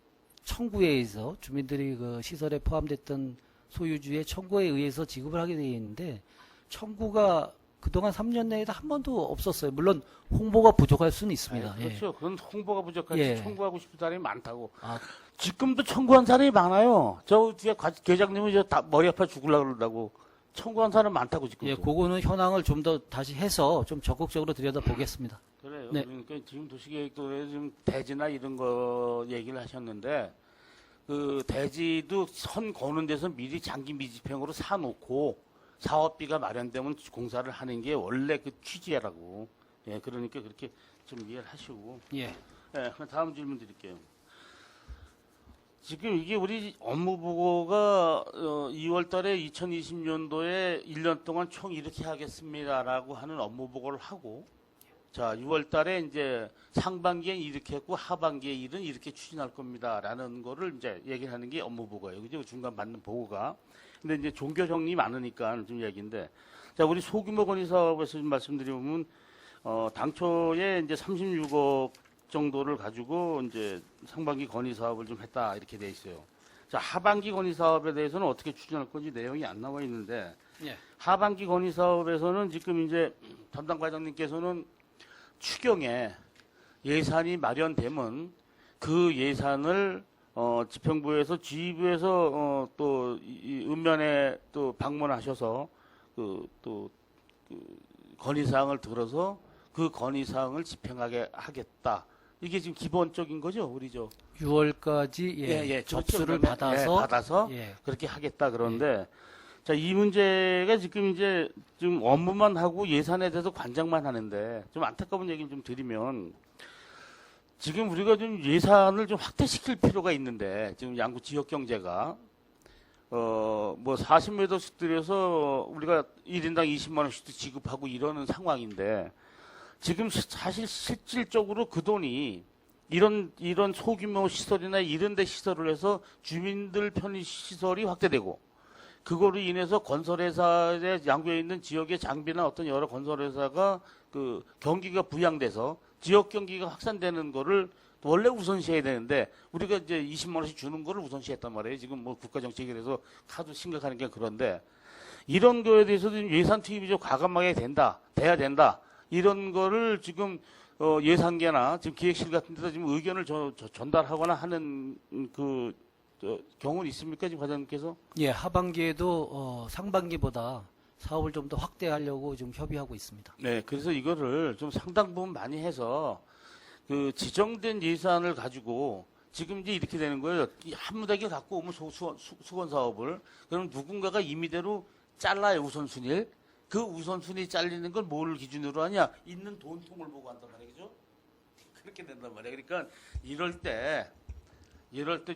청구에 의해서 주민들이 그 시설에 포함됐던 소유주의 청구에 의해서 지급을 하게 되어 있는데 청구가 그동안 3년 내에도 한 번도 없었어요. 물론 홍보가 부족할 수는 있습니다. 그렇죠. 그건 홍보가 부족하지. 예. 청구하고 싶은 사람이 많다고. 아, 지금도 청구한 사람이 많아요. 저 뒤에 계장님은 다 머리 아파 죽으려고 그러다고. 청구한 사람 많다고 지금. 예, 그거는 현황을 좀 더 다시 해서 좀 적극적으로 들여다 보겠습니다. 그래요. 네. 그러니까 지금 도시계획도에 지금 대지나 이런 거 얘기를 하셨는데 그 대지도 선 거는 데서 미리 장기 미집행으로 사놓고 사업비가 마련되면 공사를 하는 게 원래 그 취지라고. 예, 그러니까 그렇게 좀 이해를 하시고. 예. 예, 그럼 다음 질문 드릴게요. 지금 이게 우리 업무보고가 2월 달에 2020년도에 1년 동안 총 이렇게 하겠습니다라고 하는 업무보고를 하고, 자, 6월 달에 이제 상반기엔 이렇게 했고 하반기에 일은 이렇게 추진할 겁니다라는 거를 이제 얘기를 하는 게 업무보고예요. 그죠? 중간 받는 보고가. 근데 이제 종교 정리 많으니까 좀 얘기인데, 자, 우리 소규모 건의 사업에서 좀 말씀드리면, 당초에 이제 36억 정도를 가지고 이제 상반기 건의 사업을 좀 했다 이렇게 돼 있어요. 자, 하반기 건의 사업에 대해서는 어떻게 추진할 건지 내용이 안 나와 있는데, 예. 하반기 건의 사업에서는 지금 이제 담당 과장님께서는 추경에 예산이 마련되면 그 예산을 집행부에서 지휘부에서 또 읍면에 또 방문하셔서 그 건의사항을 들어서 그 건의사항을 집행하게 하겠다. 이게 지금 기본적인 거죠, 우리 6월까지 접수를 그렇죠. 받아서 받아서 예. 그렇게 하겠다 그러는데 자, 이 문제가 지금 이제 좀 업무만 하고 예산에 대해서 관장만 하는데 좀 안타까운 얘기를 좀 드리면 지금 우리가 좀 예산을 좀 확대시킬 필요가 있는데 지금 양구 지역 경제가 뭐 40m씩 들여서 우리가 1인당 20만 원씩 지급하고 이러는 상황인데 지금 사실 실질적으로 그 돈이 이런 소규모 시설이나 이런 데 시설을 해서 주민들 편의 시설이 확대되고 그거로 인해서 건설회사에 양구에 있는 지역의 장비나 어떤 여러 건설회사가 그 경기가 부양돼서 지역 경기가 확산되는 거를 원래 우선시해야 되는데 우리가 이제 20만 원씩 주는 거를 우선시했단 말이에요. 지금 뭐 국가 정책이 그래서 하도 심각한 게 그런데 이런 거에 대해서도 예산 투입이 좀 과감하게 돼야 된다. 이런 거를 지금 예산계나 지금 기획실 같은 데서 지금 의견을 전달하거나 하는 경우는 있습니까? 지금 과장님께서? 예, 하반기에도 상반기보다 사업을 좀 더 확대하려고 지금 협의하고 있습니다. 네, 그래서 이거를 좀 상당 부분 많이 해서 그 지정된 예산을 가지고 지금 이제 이렇게 되는 거예요. 한 무더기 갖고 오면 수건 사업을 그럼 누군가가 임의대로 잘라요 우선순위를. 그 우선순위 잘리는 걸 뭘 기준으로 하냐? 있는 돈통을 보고 한단 말이죠. 그렇게 된단 말이에요. 그러니까 이럴 때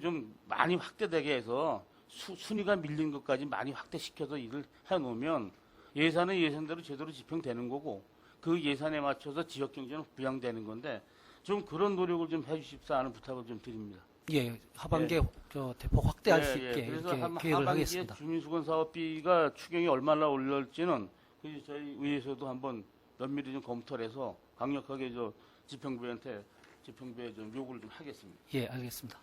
좀 많이 확대되게 해서 순위가 밀린 것까지 많이 확대시켜서 일을 해놓으면 예산은 예산대로 제대로 집행되는 거고 그 예산에 맞춰서 지역 경제는 부양되는 건데 좀 그런 노력을 좀 해주십사 하는 부탁을 좀 드립니다. 예, 하반기에 대폭 확대할 수 있게 그래서 이렇게 한 계획을 하반기에 하겠습니다. 주민수건 사업비가 추경이 얼마나 올릴지는 저희 의회에서도 한번 면밀히 좀 검토를 해서 강력하게 집행부에 좀 요구를 좀 하겠습니다. 예, 알겠습니다.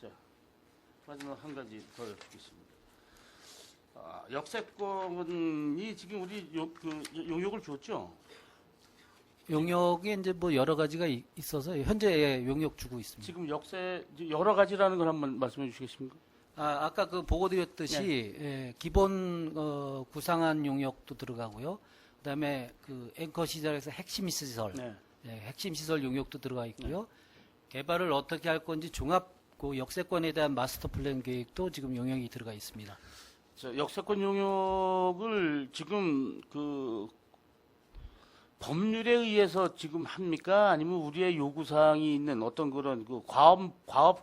마지막 한 가지 더 여쭙겠습니다. 역세권이 지금 우리 용역을 줬죠? 용역에 이제 뭐 여러 가지가 있어서 현재 용역 주고 있습니다. 지금 여러 가지라는 걸 한번 말씀해 주시겠습니까? 아까 그 보고드렸듯이 예, 기본 구상한 용역도 들어가고요. 그다음에 그 앵커 시설에서 핵심 시설, 네. 예, 핵심 시설 용역도 들어가 있고요. 개발을 어떻게 할 건지 종합 그 역세권에 대한 마스터 플랜 계획도 지금 용역이 들어가 있습니다. 역세권 용역을 지금 그 법률에 의해서 지금 합니까? 아니면 우리의 요구사항이 있는 어떤 그런 그 과업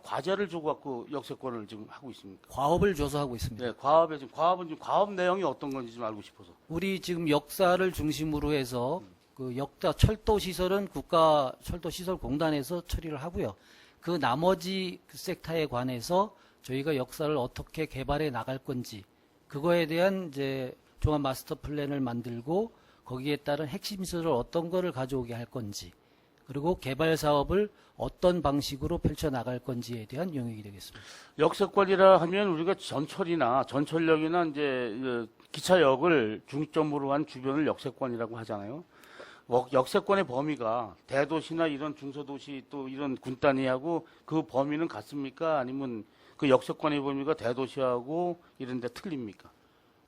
과제를 줘갖고 역세권을 지금 하고 있습니까? 과업을 줘서 하고 있습니다. 네, 과업 내용이 어떤 건지 좀 알고 싶어서. 우리 지금 역사를 중심으로 해서 그 역사 철도 시설은 국가 철도 시설 공단에서 처리를 하고요. 그 나머지 그 섹터에 관해서 저희가 역사를 어떻게 개발해 나갈 건지 그거에 대한 이제 종합 마스터 플랜을 만들고 거기에 따른 핵심 시설을 어떤 거를 가져오게 할 건지 그리고 개발 사업을 어떤 방식으로 펼쳐 나갈 건지에 대한 용역이 되겠습니다. 역세권이라 하면 우리가 전철역이나 이제 기차역을 중점으로 한 주변을 역세권이라고 하잖아요. 역세권의 범위가 대도시나 이런 중소도시 또 이런 군단위하고 그 범위는 같습니까? 아니면 그 역세권의 범위가 대도시하고 이런 데 틀립니까?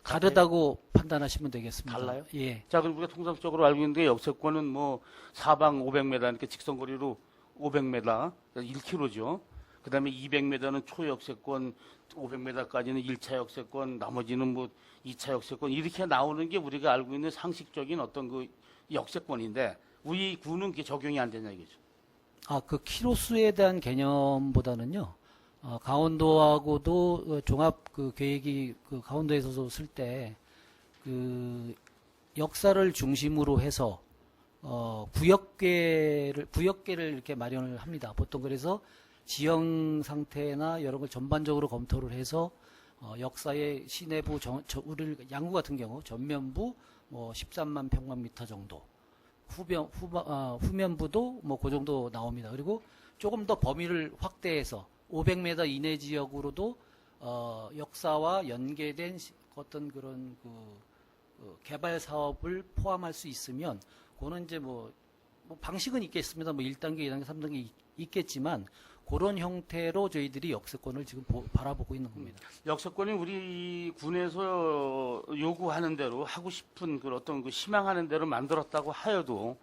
다르다고 판단하시면 되겠습니다. 달라요? 예. 자, 그럼 우리가 통상적으로 알고 있는데 역세권은 뭐 사방 500m, 그러니까 직선거리로 500m, 1km죠. 그 다음에 200m는 초역세권, 500m까지는 1차 역세권, 나머지는 뭐 2차 역세권, 이렇게 나오는 게 우리가 알고 있는 상식적인 어떤 그 역세권인데, 우리 구는 그게 적용이 안 되냐 이거죠. 그 키로수에 대한 개념보다는요, 강원도하고도 종합 그 계획이 그 강원도에서 쓸 때 그 역사를 중심으로 해서 구역계를 이렇게 마련을 합니다. 보통 그래서 지형 상태나 이런 걸 전반적으로 검토를 해서 역사의 시내부 우리 양구 같은 경우 전면부 뭐 13만 평방미터 정도, 후면부도 뭐 그 정도 나옵니다. 그리고 조금 더 범위를 확대해서 500m 이내 지역으로도 역사와 연계된 어떤 그런 개발 사업을 포함할 수 있으면 그거는 이제 뭐 방식은 있겠습니다. 뭐 1단계, 2단계, 3단계 있겠지만 그런 형태로 저희들이 역세권을 지금 바라보고 있는 겁니다. 역세권이 우리 군에서 요구하는 대로 하고 싶은 그 어떤 그 희망하는 대로 만들었다고 하여도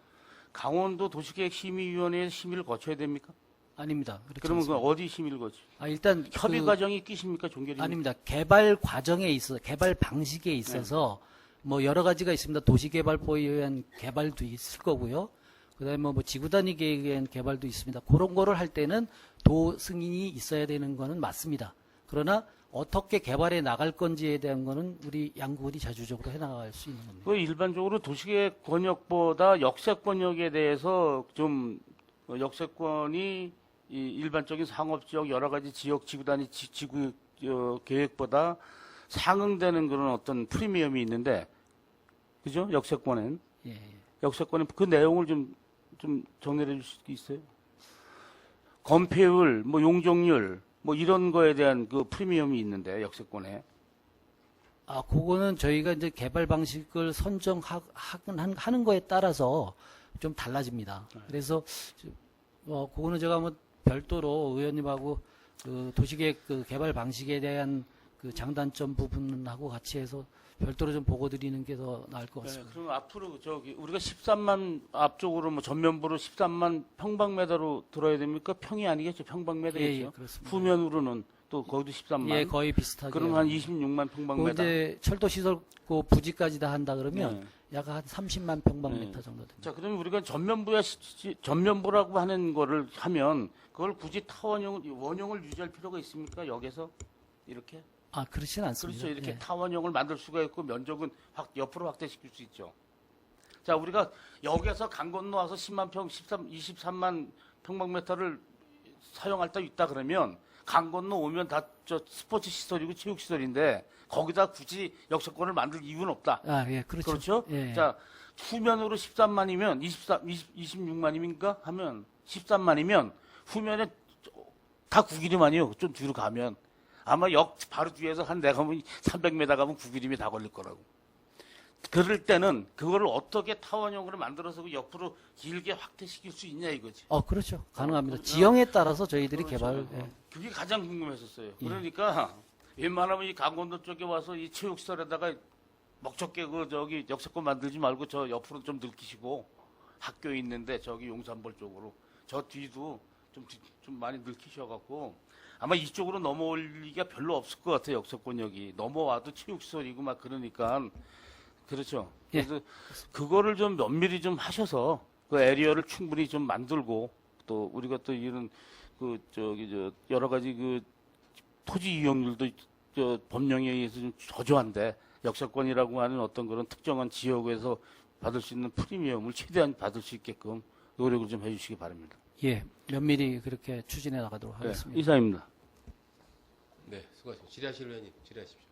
강원도 도시계획심의위원회에 심의를 거쳐야 됩니까? 아닙니다. 그러면 그 어디 심의를 거치? 일단 협의 과정이 끼십니까, 종결이? 아닙니다. 개발 과정에 있어서 개발 방식에 있어서 뭐 여러 가지가 있습니다. 도시개발법에 의한 개발도 있을 거고요. 그다음에 뭐 지구단위 계획에 의한 개발도 있습니다. 그런 거를 할 때는 도 승인이 있어야 되는 거는 맞습니다. 그러나 어떻게 개발해 나갈 건지에 대한 거는 우리 양구군이 자주적으로 해 나갈 수 있는 겁니다. 그 일반적으로 도시계획 권역보다 역세 권역에 대해서 좀 역세권이 이 일반적인 상업지역 여러 가지 지역 지구 단위 지구 계획보다 상응되는 그런 어떤 프리미엄이 있는데, 그죠? 역세권엔. 예, 예. 역세권의 그 내용을 좀 정리해 줄 수 있어요? 건폐율, 뭐 용적률, 뭐 이런 거에 대한 그 프리미엄이 있는데, 역세권에. 아, 그거는 저희가 이제 개발 방식을 하는 거에 따라서 좀 달라집니다. 그래서 그거는 제가 뭐 별도로 의원님하고 그 도시계획 그 개발 방식에 대한 그 장단점 부분하고 같이 해서 별도로 좀 보고 드리는 게 더 나을 것 네, 같습니다. 그럼 앞으로 저기 우리가 13만 앞쪽으로 뭐 전면부로 13만 평방미터로 들어야 됩니까? 평이 아니겠죠. 평방미터겠죠. 예, 예, 그렇습니다. 후면으로는 또 거기도 13만. 예, 거의 비슷하게. 그럼 한 26만 평방미터. 이제 철도 시설 그 부지까지 다 한다 그러면 네. 약 한 30만 평방미터 정도 됩니다. 자, 그러면 우리가 전면부라고 하는 거를 하면 그걸 굳이 원형을 유지할 필요가 있습니까? 역에서 이렇게? 아, 그렇진 않습니다. 그렇죠. 이렇게 예. 타원형을 만들 수가 있고 면적은 옆으로 확대시킬 수 있죠. 자, 우리가 역에서 강 건너와서 23만 평방미터를 사용할 때 있다 그러면 강 건너 오면 다 저 스포츠 시설이고 체육 시설인데 거기다 굳이 역세권을 만들 이유는 없다. 아, 예, 그렇죠. 그렇죠? 예. 자, 후면으로 13만이면 26만입니까? 하면 13만이면 후면에 다 9기름만이요. 좀 뒤로 가면 아마 역 바로 뒤에서 한 내가 가면 300m 가면 9기름이 다 걸릴 거라고. 그럴 때는 그거를 어떻게 타원형으로 만들어서 그 옆으로 길게 확대시킬 수 있냐 이거지. 그렇죠. 가능합니다. 지형에 따라서 저희들이 그렇죠. 개발. 예. 그게 가장 궁금했었어요. 예. 그러니까 웬만하면 이 강원도 쪽에 와서 이 체육시설에다가 먹적게 그 저기 역세권 만들지 말고 저 옆으로 좀 늙히시고 학교 있는데 저기 용산벌 쪽으로 저 뒤도 좀 많이 늙히셔갖고 아마 이쪽으로 넘어올 리가 별로 없을 것 같아요. 역세권역이 넘어와도 체육시설이고 막 그러니까 그렇죠. 예. 그래서 그거를 좀 면밀히 좀 하셔서 그 에리어를 충분히 좀 만들고 또 우리가 또 이런 그 저기 저 여러 가지 그 토지 이용률도 저 법령에 의해서 좀 저조한데 역세권이라고 하는 어떤 그런 특정한 지역에서 받을 수 있는 프리미엄을 최대한 받을 수 있게끔 노력을 좀 해주시기 바랍니다. 예, 면밀히 그렇게 추진해 나가도록 네, 하겠습니다. 이사입니다. 네, 수고하십니다. 질의하실 의원님 질의하십시오.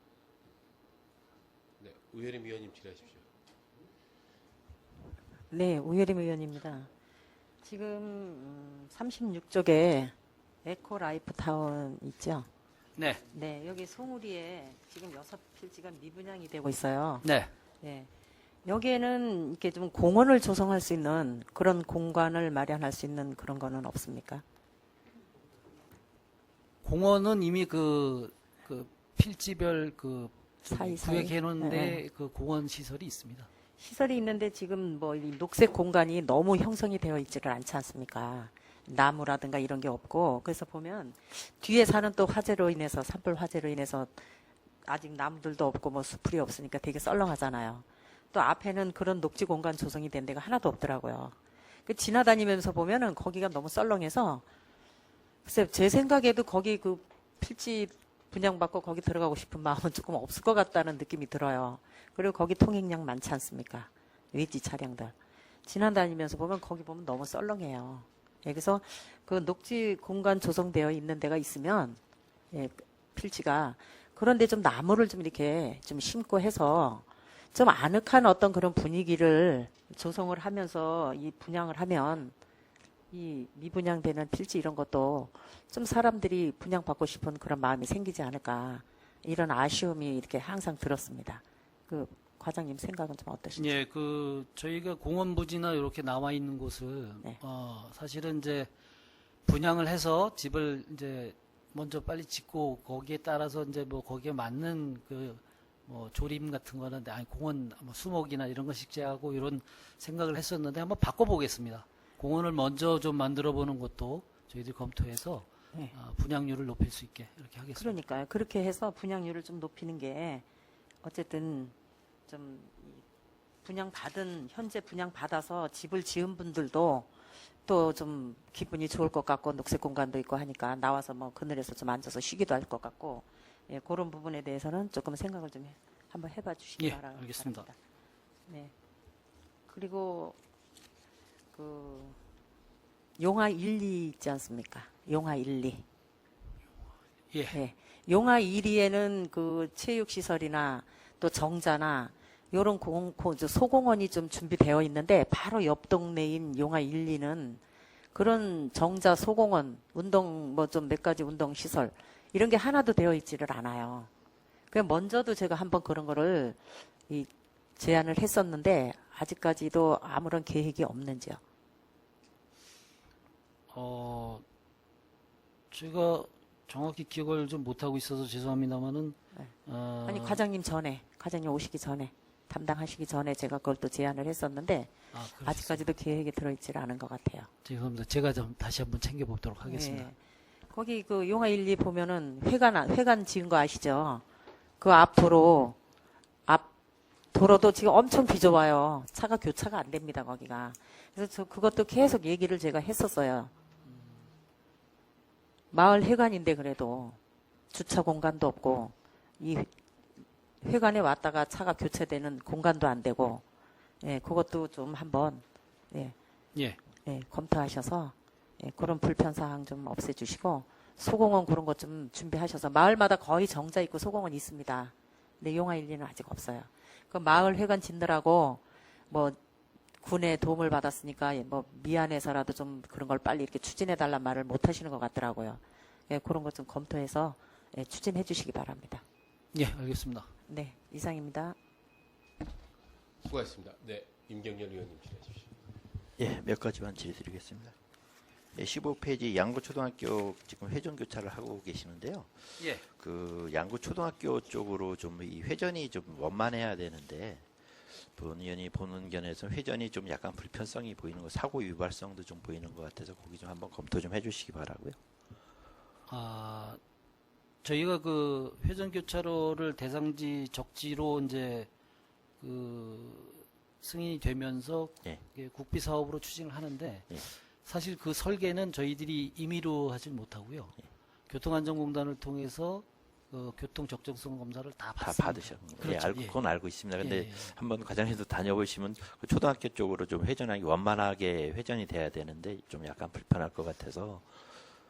네, 우혜림 위원님 질의하십시오. 네, 우혜림 의원입니다. 지금 36쪽에 에코라이프 타운 있죠? 네, 네, 여기 송우리에 지금 6필지가 미분양이 되고 있어요. 네. 네. 여기에는 이렇게 좀 공원을 조성할 수 있는 그런 공간을 마련할 수 있는 그런 거는 없습니까? 공원은 이미 그 필지별 그 사이사이? 구획해 놓은데 네. 그 공원 시설이 있습니다. 시설이 있는데 지금 뭐 이 녹색 공간이 너무 형성이 되어 있지를 않지 않습니까? 나무라든가 이런 게 없고 그래서 보면 뒤에 사는 또 화재로 인해서 산불 화재로 인해서 아직 나무들도 없고 뭐 수풀이 없으니까 되게 썰렁하잖아요. 또 앞에는 그런 녹지 공간 조성이 된 데가 하나도 없더라고요. 지나다니면서 보면은 거기가 너무 썰렁해서 글쎄 제 생각에도 거기 그 필지 분양받고 거기 들어가고 싶은 마음은 조금 없을 것 같다는 느낌이 들어요. 그리고 거기 통행량 많지 않습니까? 외지 차량들. 지나다니면서 보면 거기 보면 너무 썰렁해요. 예, 그래서 그 녹지 공간 조성되어 있는 데가 있으면 예, 필지가 그런데 좀 나무를 좀 이렇게 좀 심고 해서 좀 아늑한 어떤 그런 분위기를 조성을 하면서 이 분양을 하면 이 미분양되는 필지 이런 것도 좀 사람들이 분양받고 싶은 그런 마음이 생기지 않을까 이런 아쉬움이 이렇게 항상 들었습니다. 그 과장님 생각은 좀 어떠신지? 예, 그 저희가 공원 부지나 이렇게 나와 있는 곳을 네. 사실은 이제 분양을 해서 집을 이제 먼저 빨리 짓고 거기에 따라서 이제 뭐 거기에 맞는 그 뭐 조림 같은 거는 아니 공원 뭐 수목이나 이런 거 식재하고 이런 생각을 했었는데 한번 바꿔보겠습니다. 공원을 먼저 좀 만들어 보는 것도 저희들이 검토해서 네. 분양률을 높일 수 있게 이렇게 하겠습니다. 그러니까요. 그렇게 해서 분양률을 좀 높이는 게 어쨌든 좀 현재 분양받아서 집을 지은 분들도 또 좀 기분이 좋을 것 같고 녹색 공간도 있고 하니까 나와서 뭐 그늘에서 좀 앉아서 쉬기도 할 것 같고 예, 그런 부분에 대해서는 조금 생각을 좀 한번 해봐 주시기 예, 바랍니다. 알겠습니다. 네. 그리고 그 용화 1, 2 있지 않습니까? 용화 1, 2. 예. 네. 용화 1, 2에는 그 체육시설이나 또 정자나 요런 소공원이 좀 준비되어 있는데 바로 옆 동네인 용화 1, 2는 그런 정자 소공원, 운동 뭐 좀 몇 가지 운동 시설 이런 게 하나도 되어 있지를 않아요. 그 먼저도 제가 한번 그런 거를 제안을 했었는데 아직까지도 아무런 계획이 없는지요. 제가 정확히 기억을 좀 못하고 있어서 죄송합니다만은, 네. 아니 과장님 오시기 전에 담당하시기 전에 제가 그걸 또 제안을 했었는데 그러셨어요. 아직까지도 계획에 들어있지를 않은 것 같아요. 죄송합니다. 제가 좀 다시 한번 챙겨보도록 하겠습니다. 네. 거기 그 용화 1, 2 보면은 회관 지은 거 아시죠? 그 앞으로 앞 도로도 지금 엄청 비좁아요. 차가 교차가 안 됩니다, 거기가. 그래서 저 그것도 계속 얘기를 제가 했었어요. 마을 회관인데 그래도 주차 공간도 없고 이 회관에 왔다가 차가 교체되는 공간도 안 되고, 예, 그것도 좀 한번 예, 예. 예, 검토하셔서 예, 그런 불편 사항 좀 없애주시고 소공원 그런 것 좀 준비하셔서 마을마다 거의 정자 있고 소공원 있습니다. 근데 용화 1, 2는 아직 없어요. 그 마을 회관 짓느라고 뭐 군의 도움을 받았으니까 뭐 미안해서라도 좀 그런 걸 빨리 이렇게 추진해달란 말을 못 하시는 것 같더라고요. 예, 그런 것 좀 검토해서 예, 추진해 주시기 바랍니다. 예, 알겠습니다. 네, 이상입니다. 수고하셨습니다. 네, 임경렬 의원님 질의해 주십시오. 예, 몇 가지만 질의드리겠습니다. 예, 15페이지 양구초등학교 지금 회전 교차를 하고 계시는데요. 예. 그 양구초등학교 쪽으로 좀 이 회전이 좀 원만해야 되는데 본 의원이 보는 견해에서 회전이 좀 약간 불편성이 보이는 거, 사고 유발성도 좀 보이는 것 같아서 거기 좀 한번 검토 좀 해주시기 바라고요. 저희가 그 회전교차로를 대상지 적지로 이제 그 승인이 되면서 예. 국비 사업으로 추진을 하는데 예. 사실 그 설계는 저희들이 임의로 하질 못하고요. 예. 교통안전공단을 통해서 그 교통 적정성 검사를 다 다 받습니다. 받으셨군요. 예, 그렇죠. 예. 그건 알고 있습니다. 근데 예, 예. 한번 과장님도 다녀보시면 그 초등학교 쪽으로 좀 회전하기 원만하게 회전이 돼야 되는데 좀 약간 불편할 것 같아서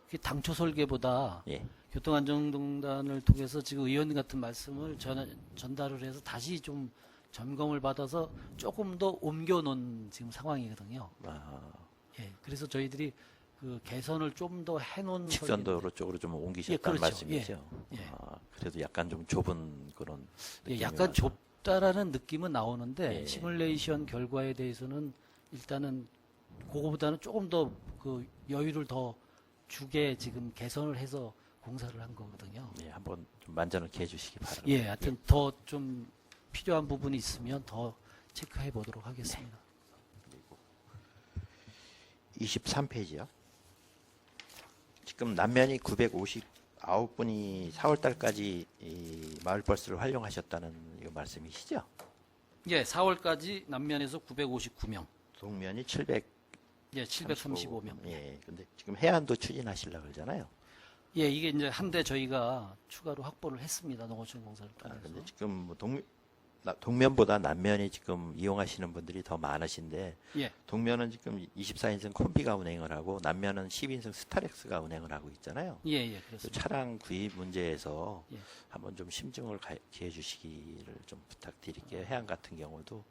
그게 당초 설계보다 예. 교통안전공단을 통해서 지금 의원 같은 말씀을 전달을 해서 다시 좀 점검을 받아서 조금 더 옮겨놓은 지금 상황이거든요. 예, 그래서 저희들이 그 개선을 좀 더 해놓은 직선도로 쪽으로 좀 옮기셨다는 그렇죠. 말씀이죠. 예, 예. 그래도 약간 좀 좁은 그런 예, 느낌이 약간 와서. 좁다라는 느낌은 나오는데 예. 시뮬레이션 결과에 대해서는 일단은 그거보다는 조금 더 그 여유를 더 주게 지금 개선을 해서 공사를 한 거거든요. 예, 한번 좀 만져놓게 해주시기 바랍니다. 예, 하여튼 더 좀 필요한 부분이 있으면 더 체크해 보도록 하겠습니다. 23페이지요. 지금 남면이 959분이 4월 달까지 이 마을버스를 활용하셨다는 이 말씀이시죠? 예, 4월까지 남면에서 959명, 동면이 700. 예, 735명. 예, 근데 지금 해안도 추진하시려고 그러잖아요. 예, 이게 이제 한대 저희가 추가로 확보를 했습니다. 농어촌 공사를 통해서. 근데 지금 뭐 동면보다 남면이 지금 이용하시는 분들이 더 많으신데 예, 동면은 지금 24인승 콤비가 운행을 하고 남면은 10인승 스타렉스가 운행을 하고 있잖아요. 예, 예, 그 그렇습니다. 차량 구입 문제에서 예. 한번 좀 심증을 기해 주시기를 좀 부탁드릴게요. 해안 같은 경우도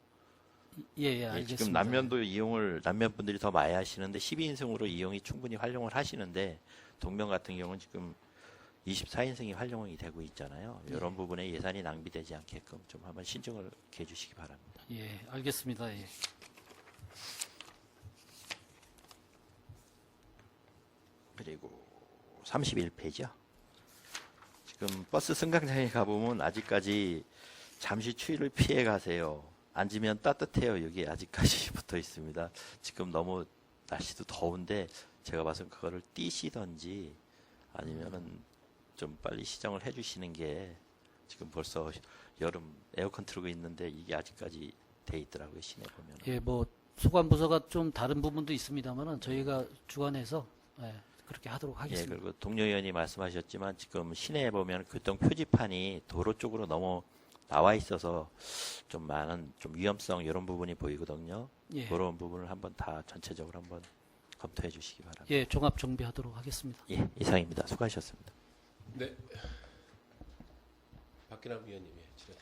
예, 예, 예, 알겠습니다. 지금 남면도 이용을 남면 분들이 더 많이 하시는데 12인승으로 이용이 충분히 활용을 하시는데 동면 같은 경우는 지금 24인승이 활용이 되고 있잖아요. 이런 부분에 예산이 낭비되지 않게끔 좀 한번 신중을 기해 주시기 바랍니다. 예, 알겠습니다. 예. 그리고 31페이지요. 지금 버스 승강장에 가보면 아직까지 잠시 추위를 피해 가세요. 앉으면 따뜻해요. 여기 아직까지 붙어 있습니다. 지금 너무 날씨도 더운데 제가 봐서 그거를 띄시던지 아니면은 좀 빨리 시정을 해주시는 게 지금 벌써 여름 에어컨 틀고 있는데 이게 아직까지 돼 있더라고요. 시내 보면. 예, 뭐 소관 부서가 좀 다른 부분도 있습니다만은 저희가 주관해서 예, 그렇게 하도록 예, 하겠습니다. 그리고 동료 의원이 말씀하셨지만 지금 시내에 보면 교통 표지판이 도로 쪽으로 너무 나와 있어서 좀 많은 좀 위험성 이런 부분이 보이거든요. 예. 그런 부분을 한번 다 전체적으로 한번 검토해 주시기 바랍니다. 예, 종합 정비하도록 하겠습니다. 예, 이상입니다. 수고하셨습니다. 네. 박기남 위원님이 진행.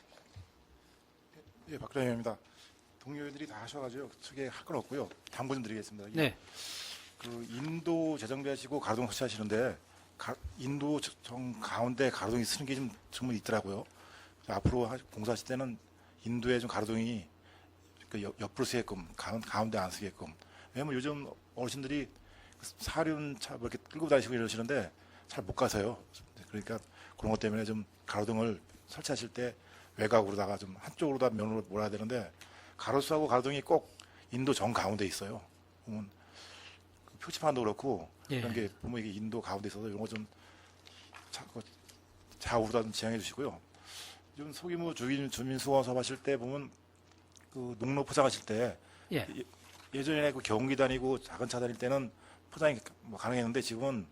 예, 박근혜 의원입니다. 동료 의원들이 다 하셔가지고 크게 할 건 없고요. 당부 좀 드리겠습니다. 네. 그 인도 재정비하시고 가로등 설치하시는데 인도 정 가운데 가로등이 쓰는 게 좀 정말 있더라고요. 그래서 앞으로 공사하실 때는 인도에 좀 가로등이 그 옆으로 쓰게끔 가운데 안 쓰게끔. 왜냐면 요즘 어르신들이 사륜차 뭐 이렇게 끌고 다니시고 이러시는데 잘 못 가서요. 그러니까 그런 것 때문에 좀 가로등을 설치하실 때 외곽으로다가 좀 한쪽으로 다 면으로 몰아야 되는데 가로수하고 가로등이 꼭 인도 정 가운데 있어요. 보면 그 표지판도 그렇고 예. 그런 게 보면 이게 인도 가운데 있어서 이런 거 좀 좌우로 좀 지향해 주시고요. 요즘 소규모 주민 수거 사업 하실 때 보면 그 농로 포장하실 때 예. 예전에 그 경운기 다니고 작은 차 다닐 때는 포장이 뭐 가능했는데 지금은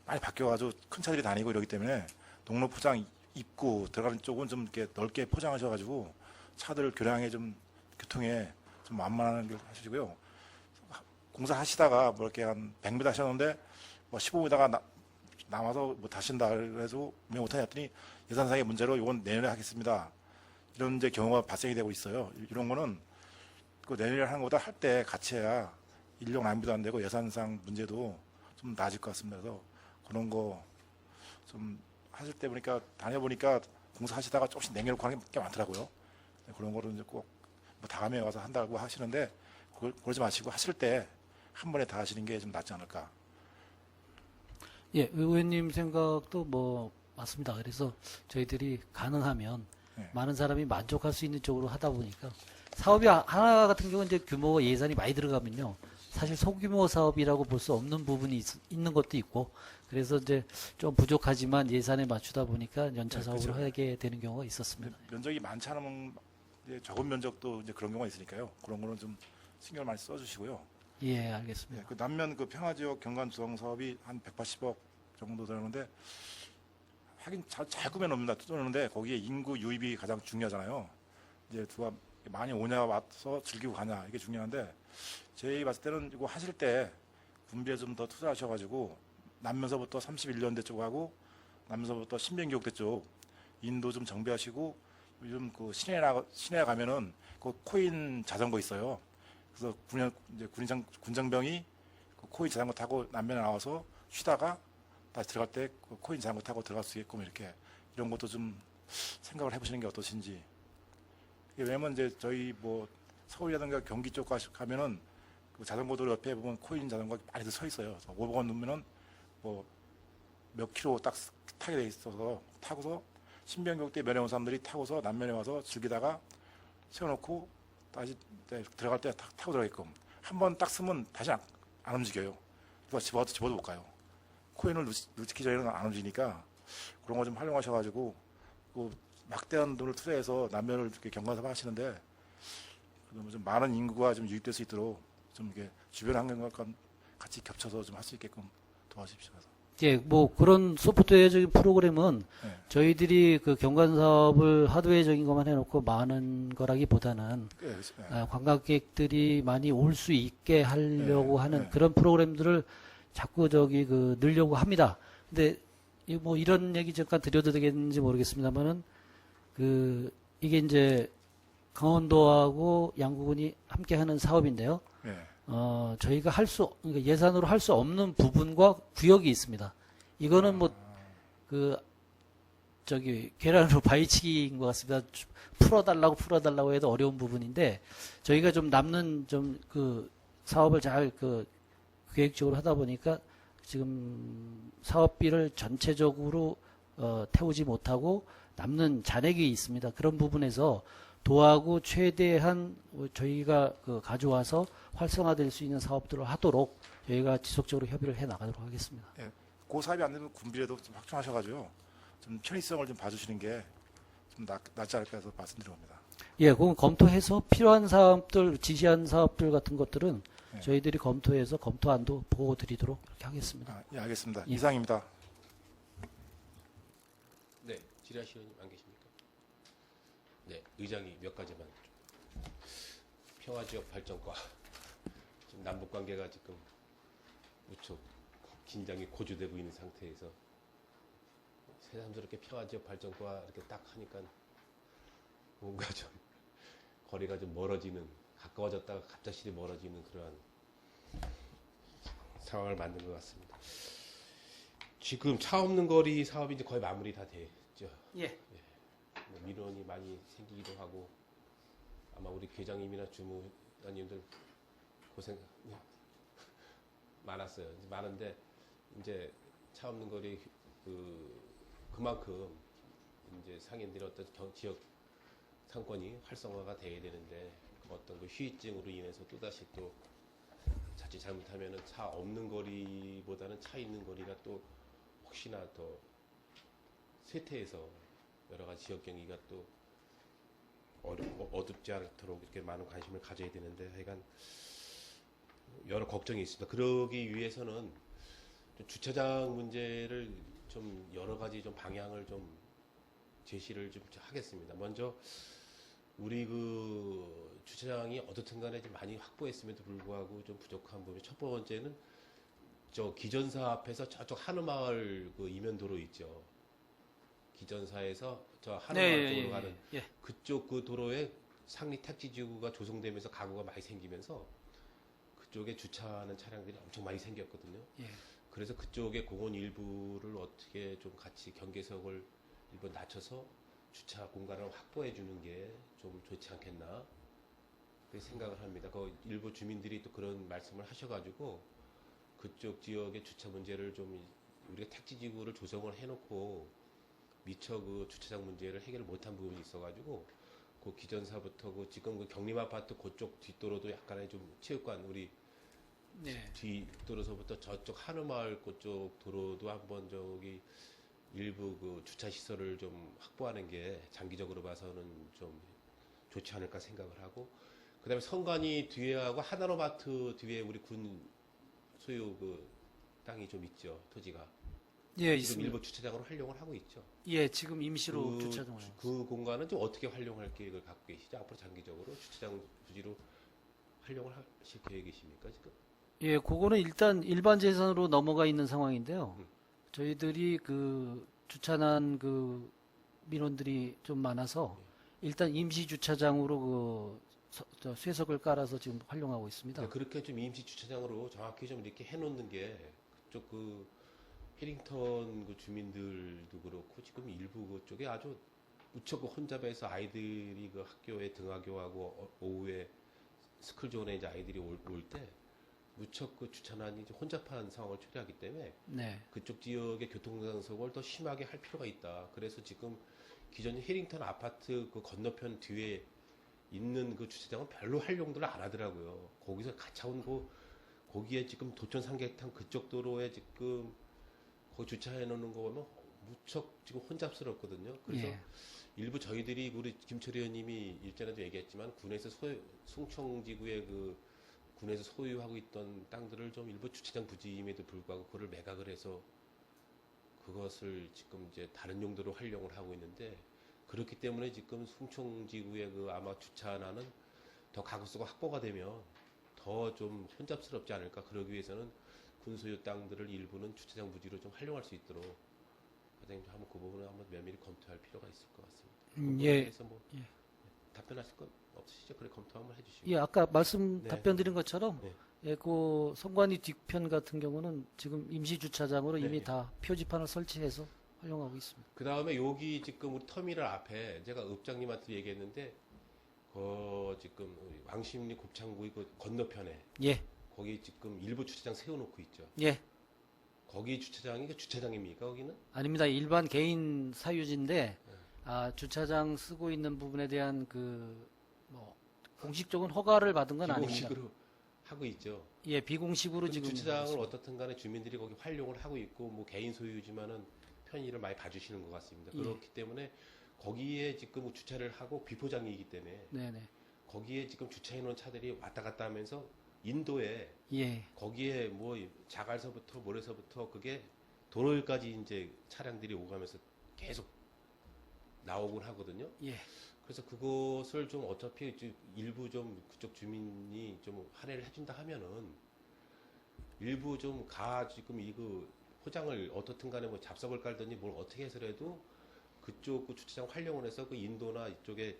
많이 바뀌어가지고 큰 차들이 다니고 이러기 때문에 농로 포장 입구 들어가는 쪽은 좀 이렇게 넓게 포장하셔가지고 차들 교량에 좀 교통에 좀 만만한 걸 하시고요. 공사하시다가 뭐 이렇게 한 100m 하셨는데 뭐 15m가 남아서 뭐 다신다 그래서 매 못하냐 했더니 예산상의 문제로 이건 내년에 하겠습니다. 이런 이제 경우가 발생이 되고 있어요. 이런 거는 그 내년에 하는 것보다 할 때 같이 해야 인력 낭비도 안 되고 예산상 문제도 좀 나아질 것 같습니다. 그래서 그런 거 좀 하실 때 보니까 다녀보니까 공사하시다가 조금씩 냉겨놓고 하는 게 많더라고요. 그런 거를 이제 꼭 뭐 다음에 와서 한다고 하시는데 그러지 마시고 하실 때 한 번에 다 하시는 게 좀 낫지 않을까. 예, 의원님 생각도 뭐 맞습니다. 그래서 저희들이 가능하면 네. 많은 사람이 만족할 수 있는 쪽으로 하다 보니까 사업이 하나 같은 경우는 이제 규모가 예산이 많이 들어가면요. 사실 소규모 사업이라고 볼 수 없는 부분이 있는 것도 있고 그래서 이제 좀 부족하지만 예산에 맞추다 보니까 연차 네, 사업으로 그렇죠. 하게 되는 경우가 있었습니다. 면적이 많지 않으면 이제 적은 면적도 이제 그런 경우가 있으니까요. 그런 거는 좀 신경을 많이 써주시고요. 예, 알겠습니다. 그 남면 그 평화지역 경관수성 사업이 한 180억 정도 되는데 하긴 잘 꾸며놓습니다. 뚫어놓는데 거기에 인구 유입이 가장 중요하잖아요. 이제 누가 많이 오냐 와서 즐기고 가냐 이게 중요한데 저희 봤을 때는 이거 하실 때 군비에 좀 더 투자하셔가지고 남면서부터 31년대 쪽하고 남면서부터 신변교육대 쪽 인도 좀 정비하시고 요즘 그 시내 가면은 그 코인 자전거 있어요. 그래서 군장병이 그 코인 자전거 타고 남면에 나와서 쉬다가 다시 들어갈 때 그 코인 자전거 타고 들어갈 수 있게끔 이렇게 이런 것도 좀 생각을 해보시는 게 어떠신지. 이게 왜냐면 이제 저희 뭐 서울이라든가 경기 쪽 가면은 그 자전거 도로 옆에 보면 코인 자전거 많이들 서 있어요. 500원 넣으면은 뭐 몇 킬로 딱 타게 돼 있어서 타고서 신변교육대 면회 온 사람들이 타고서 남면에 와서 즐기다가 세워놓고 다시 들어갈 때 타고 들어가게끔 한 번 딱 쓰면 다시 안 움직여요. 누가 집어도 못 가요. 코인을 넣기 전에는 안 움직이니까 그런 거 좀 활용하셔가지고 그 막대한 돈을 투자해서 남면을 이렇게 경관사업 하시는데 그러면 좀 많은 인구가 좀 유입될 수 있도록 좀 이렇게 주변 환경과 같이 겹쳐서 좀 할 수 있게끔 도와주십시오. 예, 뭐 그런 소프트웨어적인 프로그램은 네. 저희들이 그 경관 사업을 하드웨어적인 것만 해놓고 많은 거라기보다는 네, 네. 관광객들이 많이 올 수 있게 하려고 네, 하는 네. 그런 프로그램들을 자꾸 늘려고 합니다. 근데 뭐 이런 얘기 잠깐 드려도 되겠는지 모르겠습니다만은 이게 이제 강원도하고 양구군이 함께 하는 사업인데요. 네. 저희가 그러니까 예산으로 할 수 없는 부분과 구역이 있습니다. 이거는 계란으로 바위치기인 것 같습니다. 풀어달라고 해도 어려운 부분인데, 저희가 좀 남는 사업을 잘 계획적으로 하다 보니까 지금 사업비를 전체적으로 태우지 못하고 남는 잔액이 있습니다. 그런 부분에서 도하고 최대한 저희가 가져와서 활성화될 수 있는 사업들을 하도록 저희가 지속적으로 협의를 해 나가도록 하겠습니다. 그 사업이 안 되면 군비라도 좀 확충하셔가지고 좀 편의성을 좀 봐주시는 게 좀 낫지 않을까 해서 말씀드린 겁니다. 예, 그럼 검토해서 필요한 사업들, 지시한 사업들 같은 것들은 네. 저희들이 검토해서 검토안도 보고 드리도록 그렇게 하겠습니다. 아, 예, 알겠습니다. 예. 이상입니다. 네, 지라시 의원님 안 계십니까? 네, 의장이 몇 가지만 좀. 평화지역 발전과 지금 남북 관계가 지금 무척 긴장이 고조되고 있는 상태에서 새삼스럽게 평화지역 발전과 이렇게 딱 하니까 뭔가 좀 거리가 좀 멀어지는, 가까워졌다가 갑자기 멀어지는 그러한 상황을 만든 것 같습니다. 지금 차 없는 거리 사업이 이제 거의 마무리 다 됐죠. 예. 뭐 민원이 많이 생기기도 하고 아마 우리 계장님이나 주무관님들 고생 많았어요. 많은데 이제 차 없는 거리 그만큼 이제 상인들의 어떤 지역 상권이 활성화가 돼야 되는데 어떤 그 휴의증으로 인해서 또 다시 또 자칫 잘못하면은 차 없는 거리보다는 차 있는 거리가 또 혹시나 더 쇠퇴해서 여러 가지 지역 경기가 또 어둡지 않도록 이렇게 많은 관심을 가져야 되는데 하여간 여러 걱정이 있습니다. 그러기 위해서는 좀 주차장 문제를 좀 여러 가지 좀 방향을 좀 제시를 좀 하겠습니다. 먼저 우리 그 주차장이 어떻든 간에 좀 많이 확보했음에도 불구하고 좀 부족한 부분이 첫 번째는 저 기전사 앞에서 저쪽 한우마을 그 이면도로 있죠. 기전사에서 저 한우마을 쪽으로 가는 예. 그쪽 그 도로에 상리 택지지구가 조성되면서 가구가 많이 생기면서 그쪽에 주차하는 차량들이 엄청 많이 생겼거든요. 예. 그래서 그쪽에 공원 일부를 어떻게 좀 같이 경계석을 일부 낮춰서 주차 공간을 확보해 주는 게 좀 좋지 않겠나 그렇게 생각을 합니다. 그 일부 주민들이 또 그런 말씀을 하셔가지고 그쪽 지역의 주차 문제를 좀 우리가 택지지구를 조성을 해놓고 미처 그 주차장 문제를 해결을 못한 부분이 있어가지고 그 기전사부터 그 지금 그 경림아파트 그쪽 뒷도로도 약간의 좀 체육관 우리 네. 뒷도로서부터 저쪽 한우마을 그쪽 도로도 한번 저기 일부 그 주차 시설을 좀 확보하는 게 장기적으로 봐서는 좀 좋지 않을까 생각을 하고 그다음에 선관위 뒤에하고 하나로마트 뒤에 우리 군 소유 그 땅이 좀 있죠 토지가 예, 지금 있습니다. 일부 주차장으로 활용을 하고 있죠. 예, 지금 임시로 주차장을 하고 그 공간은 좀 어떻게 활용할 계획을 갖고 계시죠? 앞으로 장기적으로 주차장 부지로 활용을 하실 계획이십니까 지금? 예, 그거는 일단 일반 재산으로 넘어가 있는 상황인데요. 저희들이 그 주차난 그 민원들이 좀 많아서 일단 임시 주차장으로 저 쇠석을 깔아서 지금 활용하고 있습니다. 그러니까 그렇게 좀 임시 주차장으로 정확히 좀 이렇게 해놓는 게 그쪽 그 해링턴 그 주민들도 그렇고 지금 일부 그쪽에 아주 무척 그 혼잡해서 아이들이 그 학교에 등하교하고 오후에 스쿨존에 이제 아이들이 올 때 무척 그 주차난이 좀 혼잡한 상황을 초래하기 때문에 네. 그쪽 지역의 교통단속을 더 심하게 할 필요가 있다. 그래서 지금 기존 해링턴 아파트 그 건너편 뒤에 있는 그 주차장은 별로 활용들을 안 하더라고요. 거기서 가차운 거기에 지금 도촌 삼계탕 그쪽 도로에 지금 거기 주차해 놓는 거 보면 무척 지금 혼잡스럽거든요. 그래서 예. 일부 저희들이 우리 김철희 의원님이 일전에도 얘기했지만 군에서 숭청지구의 그 군에서 소유하고 있던 땅들을 좀 일부 주차장 부지임에도 불구하고 그걸 매각을 해서 그것을 지금 이제 다른 용도로 활용을 하고 있는데 그렇기 때문에 지금 숭청지구의 그 아마 주차난은 더 가구수가 확보가 되면 더 좀 혼잡스럽지 않을까. 그러기 위해서는 군 소유 땅들을 일부는 주차장 부지로 좀 활용할 수 있도록 과장님 한번 그 부분을 한번 면밀히 검토할 필요가 있을 것 같습니다. 예. 그래서 뭐 예. 답변하실 건 없으시죠? 그래 검토 한번 해주시고. 예, 아까 말씀 네. 답변 드린 것처럼 네. 예, 그 선관위 뒤편 같은 경우는 지금 임시 주차장으로 네, 이미 네. 다 표지판을 설치해서 활용하고 있습니다. 그 다음에 여기 지금 우리 터미널 앞에 제가 읍장님한테 얘기했는데 그 지금 우리 왕십리 곱창구이 그 건너편에 예. 거기 지금 일부 주차장 세워놓고 있죠. 예. 거기 주차장이 그 주차장입니까 거기는? 아닙니다. 일반 개인 사유지인데 주차장 쓰고 있는 부분에 대한 뭐 공식적인 허가를 받은 건 아닙니다. 비공식으로 하고 있죠. 예, 비공식으로 그럼 지금 하고 주차장을 있습니다. 어떻든 간에 주민들이 거기 활용을 하고 있고 뭐 개인 소유지만은 편의를 많이 봐주시는 것 같습니다. 예. 그렇기 때문에 거기에 지금 주차를 하고 비포장이기 때문에 네네. 거기에 지금 주차해 놓은 차들이 왔다 갔다 하면서 인도에 예, 거기에 뭐 자갈서부터 모래서부터 그게 도로까지 이제 차량들이 오가면서 계속 나오곤 하거든요. 예. 그래서 그것을 좀 어차피 일부 좀 그쪽 주민이 좀 할애를 해준다 하면은 일부 좀 지금 이거 포장을 어떻든 간에 뭐 잡석을 깔든지 뭘 어떻게 해서라도 그쪽 그 주차장 활용을 해서 그 인도나 이쪽에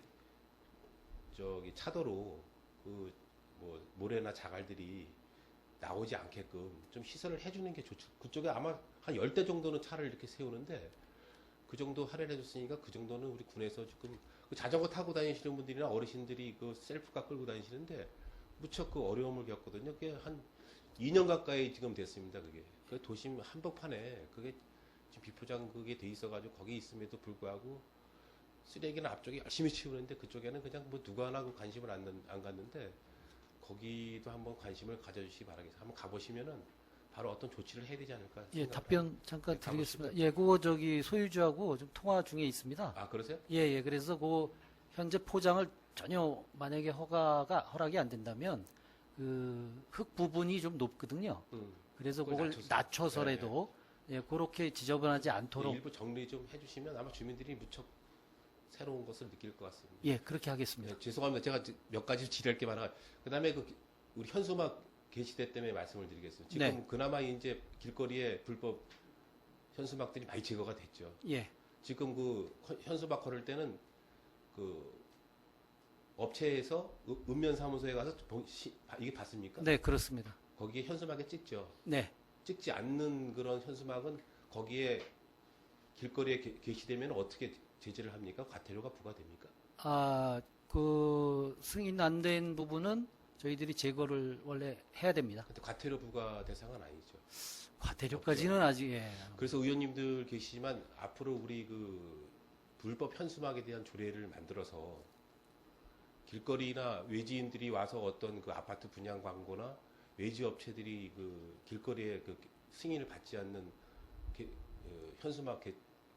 저기 차도로 그 뭐 모래나 자갈들이 나오지 않게끔 좀 시설을 해주는 게 좋죠. 그쪽에 아마 한 10대 정도는 차를 이렇게 세우는데 그 정도 할애를 해줬으니까 그 정도는 우리 군에서 지금 그 자전거 타고 다니시는 분들이나 어르신들이 그 셀프카 끌고 다니시는데 무척 그 어려움을 겪거든요. 그게 한 2년 가까이 지금 됐습니다. 그게 그 도심 한복판에 그게 지금 비포장 그게 돼 있어가지고 거기 있음에도 불구하고 쓰레기는 앞쪽에 열심히 치우는데 그쪽에는 그냥 뭐 누가 하나 그 관심을 안 갖는데 거기도 한번 관심을 가져주시기 바라겠습니다. 한번 가보시면은 바로 어떤 조치를 해야 되지 않을까. 예, 생각을 답변 잠깐 네, 드리겠습니다. 가보시죠. 예, 그거 저기 소유주하고 좀 통화 중에 있습니다. 아, 그러세요? 예, 예. 그래서 그 현재 포장을 전혀 만약에 허락이 안 된다면 그 흙 부분이 좀 높거든요. 그래서 그걸 그걸 낮춰서. 낮춰서라도 예, 그렇게 지저분하지 않도록 일부 정리 좀 해주시면 아마 주민들이 무척 새로운 것을 느낄 것 같습니다. 예, 그렇게 하겠습니다. 네, 죄송합니다. 제가 몇 가지 지랄 게 많아. 그다음에 그 우리 현수막 게시대 때문에 말씀을 드리겠습니다. 지금 네. 그나마 이제 길거리에 불법 현수막들이 많이 제거가 됐죠. 예, 지금 그 현수막 걸을 때는 그 업체에서 읍면사무소에 가서 이게 봤습니까? 네, 그렇습니다. 거기에 현수막에 찍죠. 네, 찍지 않는 그런 현수막은 거기에 길거리에 게시되면 어떻게 제재를 합니까? 과태료가 부과됩니까? 아, 그 승인 안 된 부분은 저희들이 제거를 원래 해야 됩니다. 근데 과태료 부과 대상은 아니죠. 과태료까지는 아직 예. 그래서 의원님들 계시지만 앞으로 우리 그 불법 현수막에 대한 조례를 만들어서 길거리나 외지인들이 와서 어떤 그 아파트 분양 광고나 외지 업체들이 그 길거리에 그 승인을 받지 않는 현수막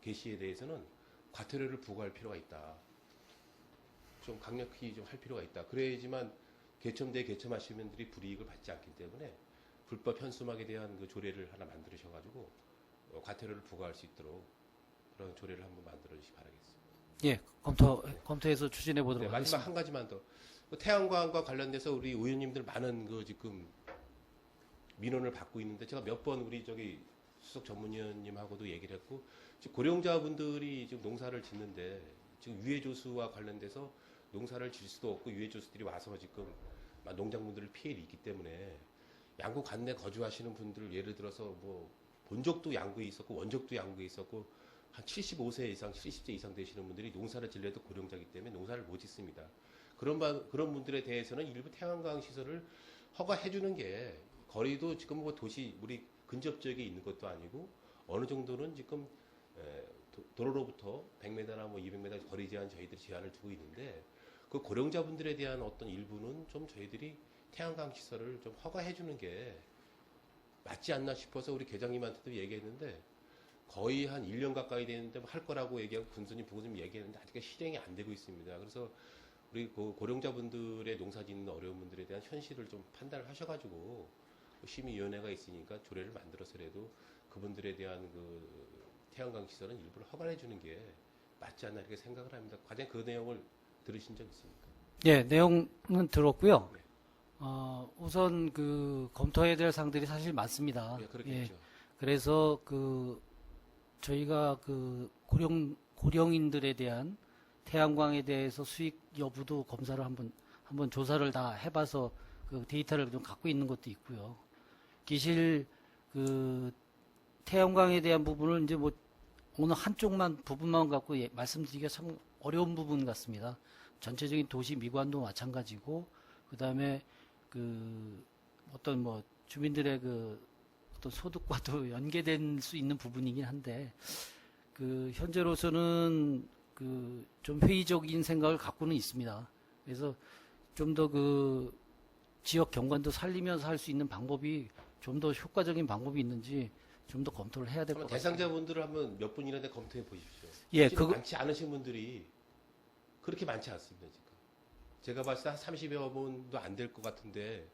게시에 대해서는 과태료를 부과할 필요가 있다. 좀 강력히 좀 할 필요가 있다. 그래야지만 개첨하시는 분들이 불이익을 받지 않기 때문에 불법 현수막에 대한 그 조례를 하나 만드셔가지고 과태료를 부과할 수 있도록 그런 조례를 한번 만들어 주시기 바라겠습니다. 예, 검토해서 추진해 보도록 네, 마지막 하겠습니다. 한 가지만 더. 그 태양광과 관련돼서 우리 의원님들 많은 그 지금 민원을 받고 있는데 제가 몇 번 우리 저기 수석 전문위원님하고도 얘기를 했고 지금 고령자분들이 지금 농사를 짓는데 지금 유해조수와 관련돼서 농사를 질 수도 없고 유해조수들이 와서 지금 농작물들을 피해를 입기 때문에 양구 관내 거주하시는 분들 예를 들어서 뭐 본적도 양구에 있었고 원적도 양구에 있었고 한 75세 이상, 70세 이상 되시는 분들이 농사를 질려도 고령자이기 때문에 농사를 못 짓습니다. 그런 분들에 대해서는 일부 태양광 시설을 허가해 주는 게 거리도 지금 뭐 도시 우리 근접 지역에 있는 것도 아니고 어느 정도는 지금 도로로부터 100m나 뭐 200m 거리 제한 저희들이 제한을 두고 있는데 그 고령자분들에 대한 어떤 일부는 좀 저희들이 태양광 시설을 좀 허가해 주는 게 맞지 않나 싶어서 우리 계장님한테도 얘기했는데 거의 한 1년 가까이 되는데 할 거라고 얘기하고 군수님 보고좀 얘기했는데 아직 실행이 안 되고 있습니다. 그래서 우리 그 고령자분들의 농사 짓는 어려운 분들에 대한 현실을 좀 판단을 하셔가지고 심의위원회가 있으니까 조례를 만들어서라도 그분들에 대한 그 태양광 시설은 일부러 허가해 주는 게 맞지 않나 이렇게 생각을 합니다. 과연 그 내용을 들으신 적 있습니까? 예, 내용은 들었고요. 네. 우선 그 검토해야 될 사항들이 사실 많습니다. 예, 그렇겠죠. 그래서 그 저희가 그 고령인들에 대한 태양광에 대해서 수익 여부도 검사를 한번 조사를 다 해봐서 그 데이터를 좀 갖고 있는 것도 있고요. 기실 그 태양광에 대한 부분을 이제 뭐 어느 한쪽만 부분만 갖고 말씀드리기가 참 어려운 부분 같습니다. 전체적인 도시 미관도 마찬가지고 그다음에 그 어떤 뭐 주민들의 그 어떤 소득과도 연계될 수 있는 부분이긴 한데 그 현재로서는 그 좀 회의적인 생각을 갖고는 있습니다. 그래서 좀 더 그 지역 경관도 살리면서 할 수 있는 방법이 좀 더 효과적인 방법이 있는지 좀 더 검토를 해야 될 것 같습니다. 대상자분들을 한번 몇 분이나 검토해 보십시오. 예, 사실은 그거 많지 않으신 분들이 그렇게 많지 않습니다. 지금 제가 봤을 때 한 30여 분도 안 될 것 같은데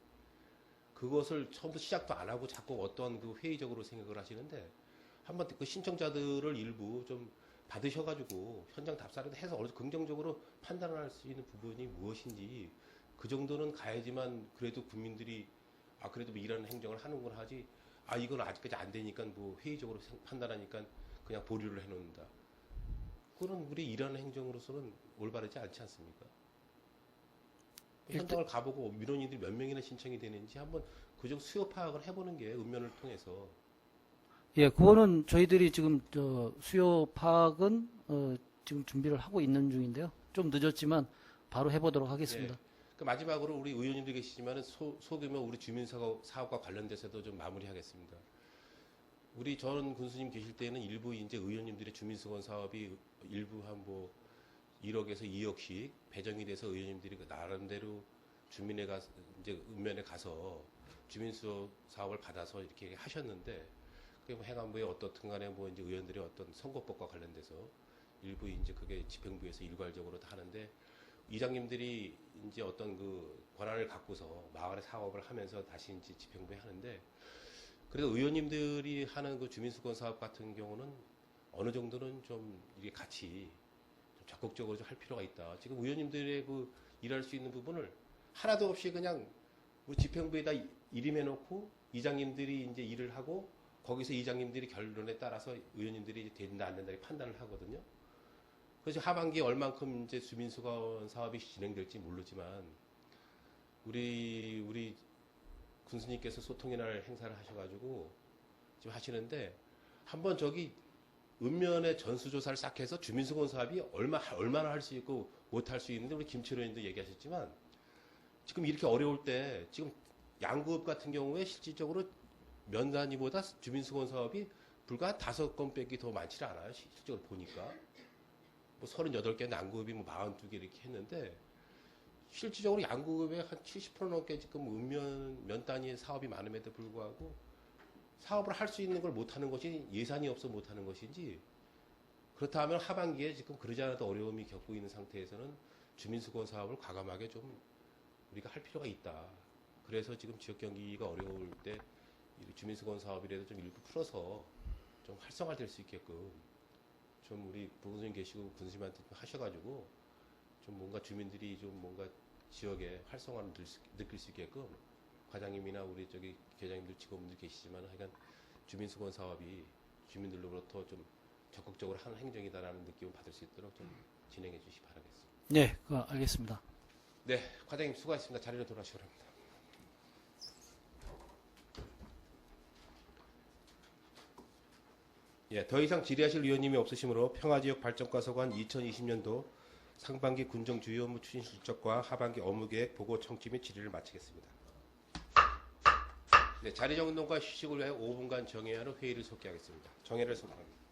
그것을 처음부터 시작도 안 하고 자꾸 어떤 그 회의적으로 생각을 하시는데 한번 그 신청자들을 일부 좀 받으셔가지고 현장 답사라도 해서 어느 정도 긍정적으로 판단할 수 있는 부분이 무엇인지 그 정도는 가야지만 그래도 국민들이 아 그래도 뭐 이런 행정을 하는구나 하지 아 이건 아직까지 안 되니까 뭐 회의적으로 판단하니까 그냥 보류를 해놓는다. 그건 우리 일하는 행정으로서는 올바르지 않지 않습니까? 현장을 가보고 민원인들이 몇 명이나 신청이 되는지 한번 그중 수요 파악을 해보는 게 읍면을 통해서 예, 그거는 저희들이 지금 수요 파악은 지금 준비를 하고 있는 중인데요. 좀 늦었지만 바로 해보도록 하겠습니다. 예. 그 마지막으로 우리 의원님들 계시지만은 소규모 우리 주민사업과 관련돼서도 좀 마무리하겠습니다. 우리 전 군수님 계실 때는 일부 이제 의원님들의 주민수건 사업이 일부 한 뭐 1억에서 2억씩 배정이 돼서 의원님들이 그 나름대로 주민에 가 이제 읍면에 가서 주민수거 사업을 받아서 이렇게 하셨는데 그게 뭐 행안부의 어떻든 간에 뭐 이제 의원들의 어떤 선거법과 관련돼서 일부 이제 그게 집행부에서 일괄적으로 다 하는데 이장님들이 이제 어떤 그 권한을 갖고서 마을의 사업을 하면서 다시 이제 집행부에 하는데 그래도 의원님들이 하는 그 주민수건 사업 같은 경우는 어느 정도는 좀 이게 같이 좀 적극적으로 좀 할 필요가 있다. 지금 의원님들의 그 일할 수 있는 부분을 하나도 없이 그냥 우리 집행부에다 일임해놓고 이장님들이 이제 일을 하고 거기서 이장님들이 결론에 따라서 의원님들이 이제 된다 안 된다 판단을 하거든요. 그래서 하반기에 얼만큼 이제 주민수건 사업이 진행될지 모르지만 우리 군수님께서 소통의 날 행사를 하셔가지고 지금 하시는데 한번 저기 읍면의 전수조사를 싹 해서 주민수건 사업이 얼마나 할 수 있고 못 할 수 있는데 우리 김철 의원님도 얘기하셨지만 지금 이렇게 어려울 때 지금 양구읍 같은 경우에 실질적으로 면 단위보다 주민수건 사업이 불과 5건 빼기 더 많지 않아요. 실질적으로 보니까. 뭐 38개 양구읍이 뭐 42개 이렇게 했는데 실질적으로 양구읍에 한 70% 넘게 지금 면 단위의 사업이 많음에도 불구하고 사업을 할 수 있는 걸 못하는 것이 예산이 없어 못하는 것인지 그렇다면 하반기에 지금 그러지 않아도 어려움이 겪고 있는 상태에서는 주민수건 사업을 과감하게 좀 우리가 할 필요가 있다. 그래서 지금 지역 경기가 어려울 때 주민수건 사업이라도 좀 일부 풀어서 좀 활성화될 수 있게끔 좀 우리 부군수님 계시고 군수님한테 좀 하셔가지고 좀 뭔가 주민들이 좀 뭔가 지역에 활성화를 느낄 수 있게끔 과장님이나 우리 저기 계장님들 직원분들 계시지만 하여간 주민수건 사업이 주민들로부터 좀 적극적으로 하는 행정이다라는 느낌을 받을 수 있도록 좀 진행해 주시기 바라겠습니다. 네, 알겠습니다. 네, 과장님 수고하셨습니다. 자리로 돌아가시기 바랍니다. 예, 더 이상 질의하실 위원님이 없으시므로 평화지역 발전과 서관 2020년도 상반기 군정 주요 업무 추진 실적과 하반기 업무계획 보고 청취 및 질의를 마치겠습니다. 네, 자리 정돈과 휴식을 위해 5분간 정회하는 회의를 속개하겠습니다. 정회를 속개합니다.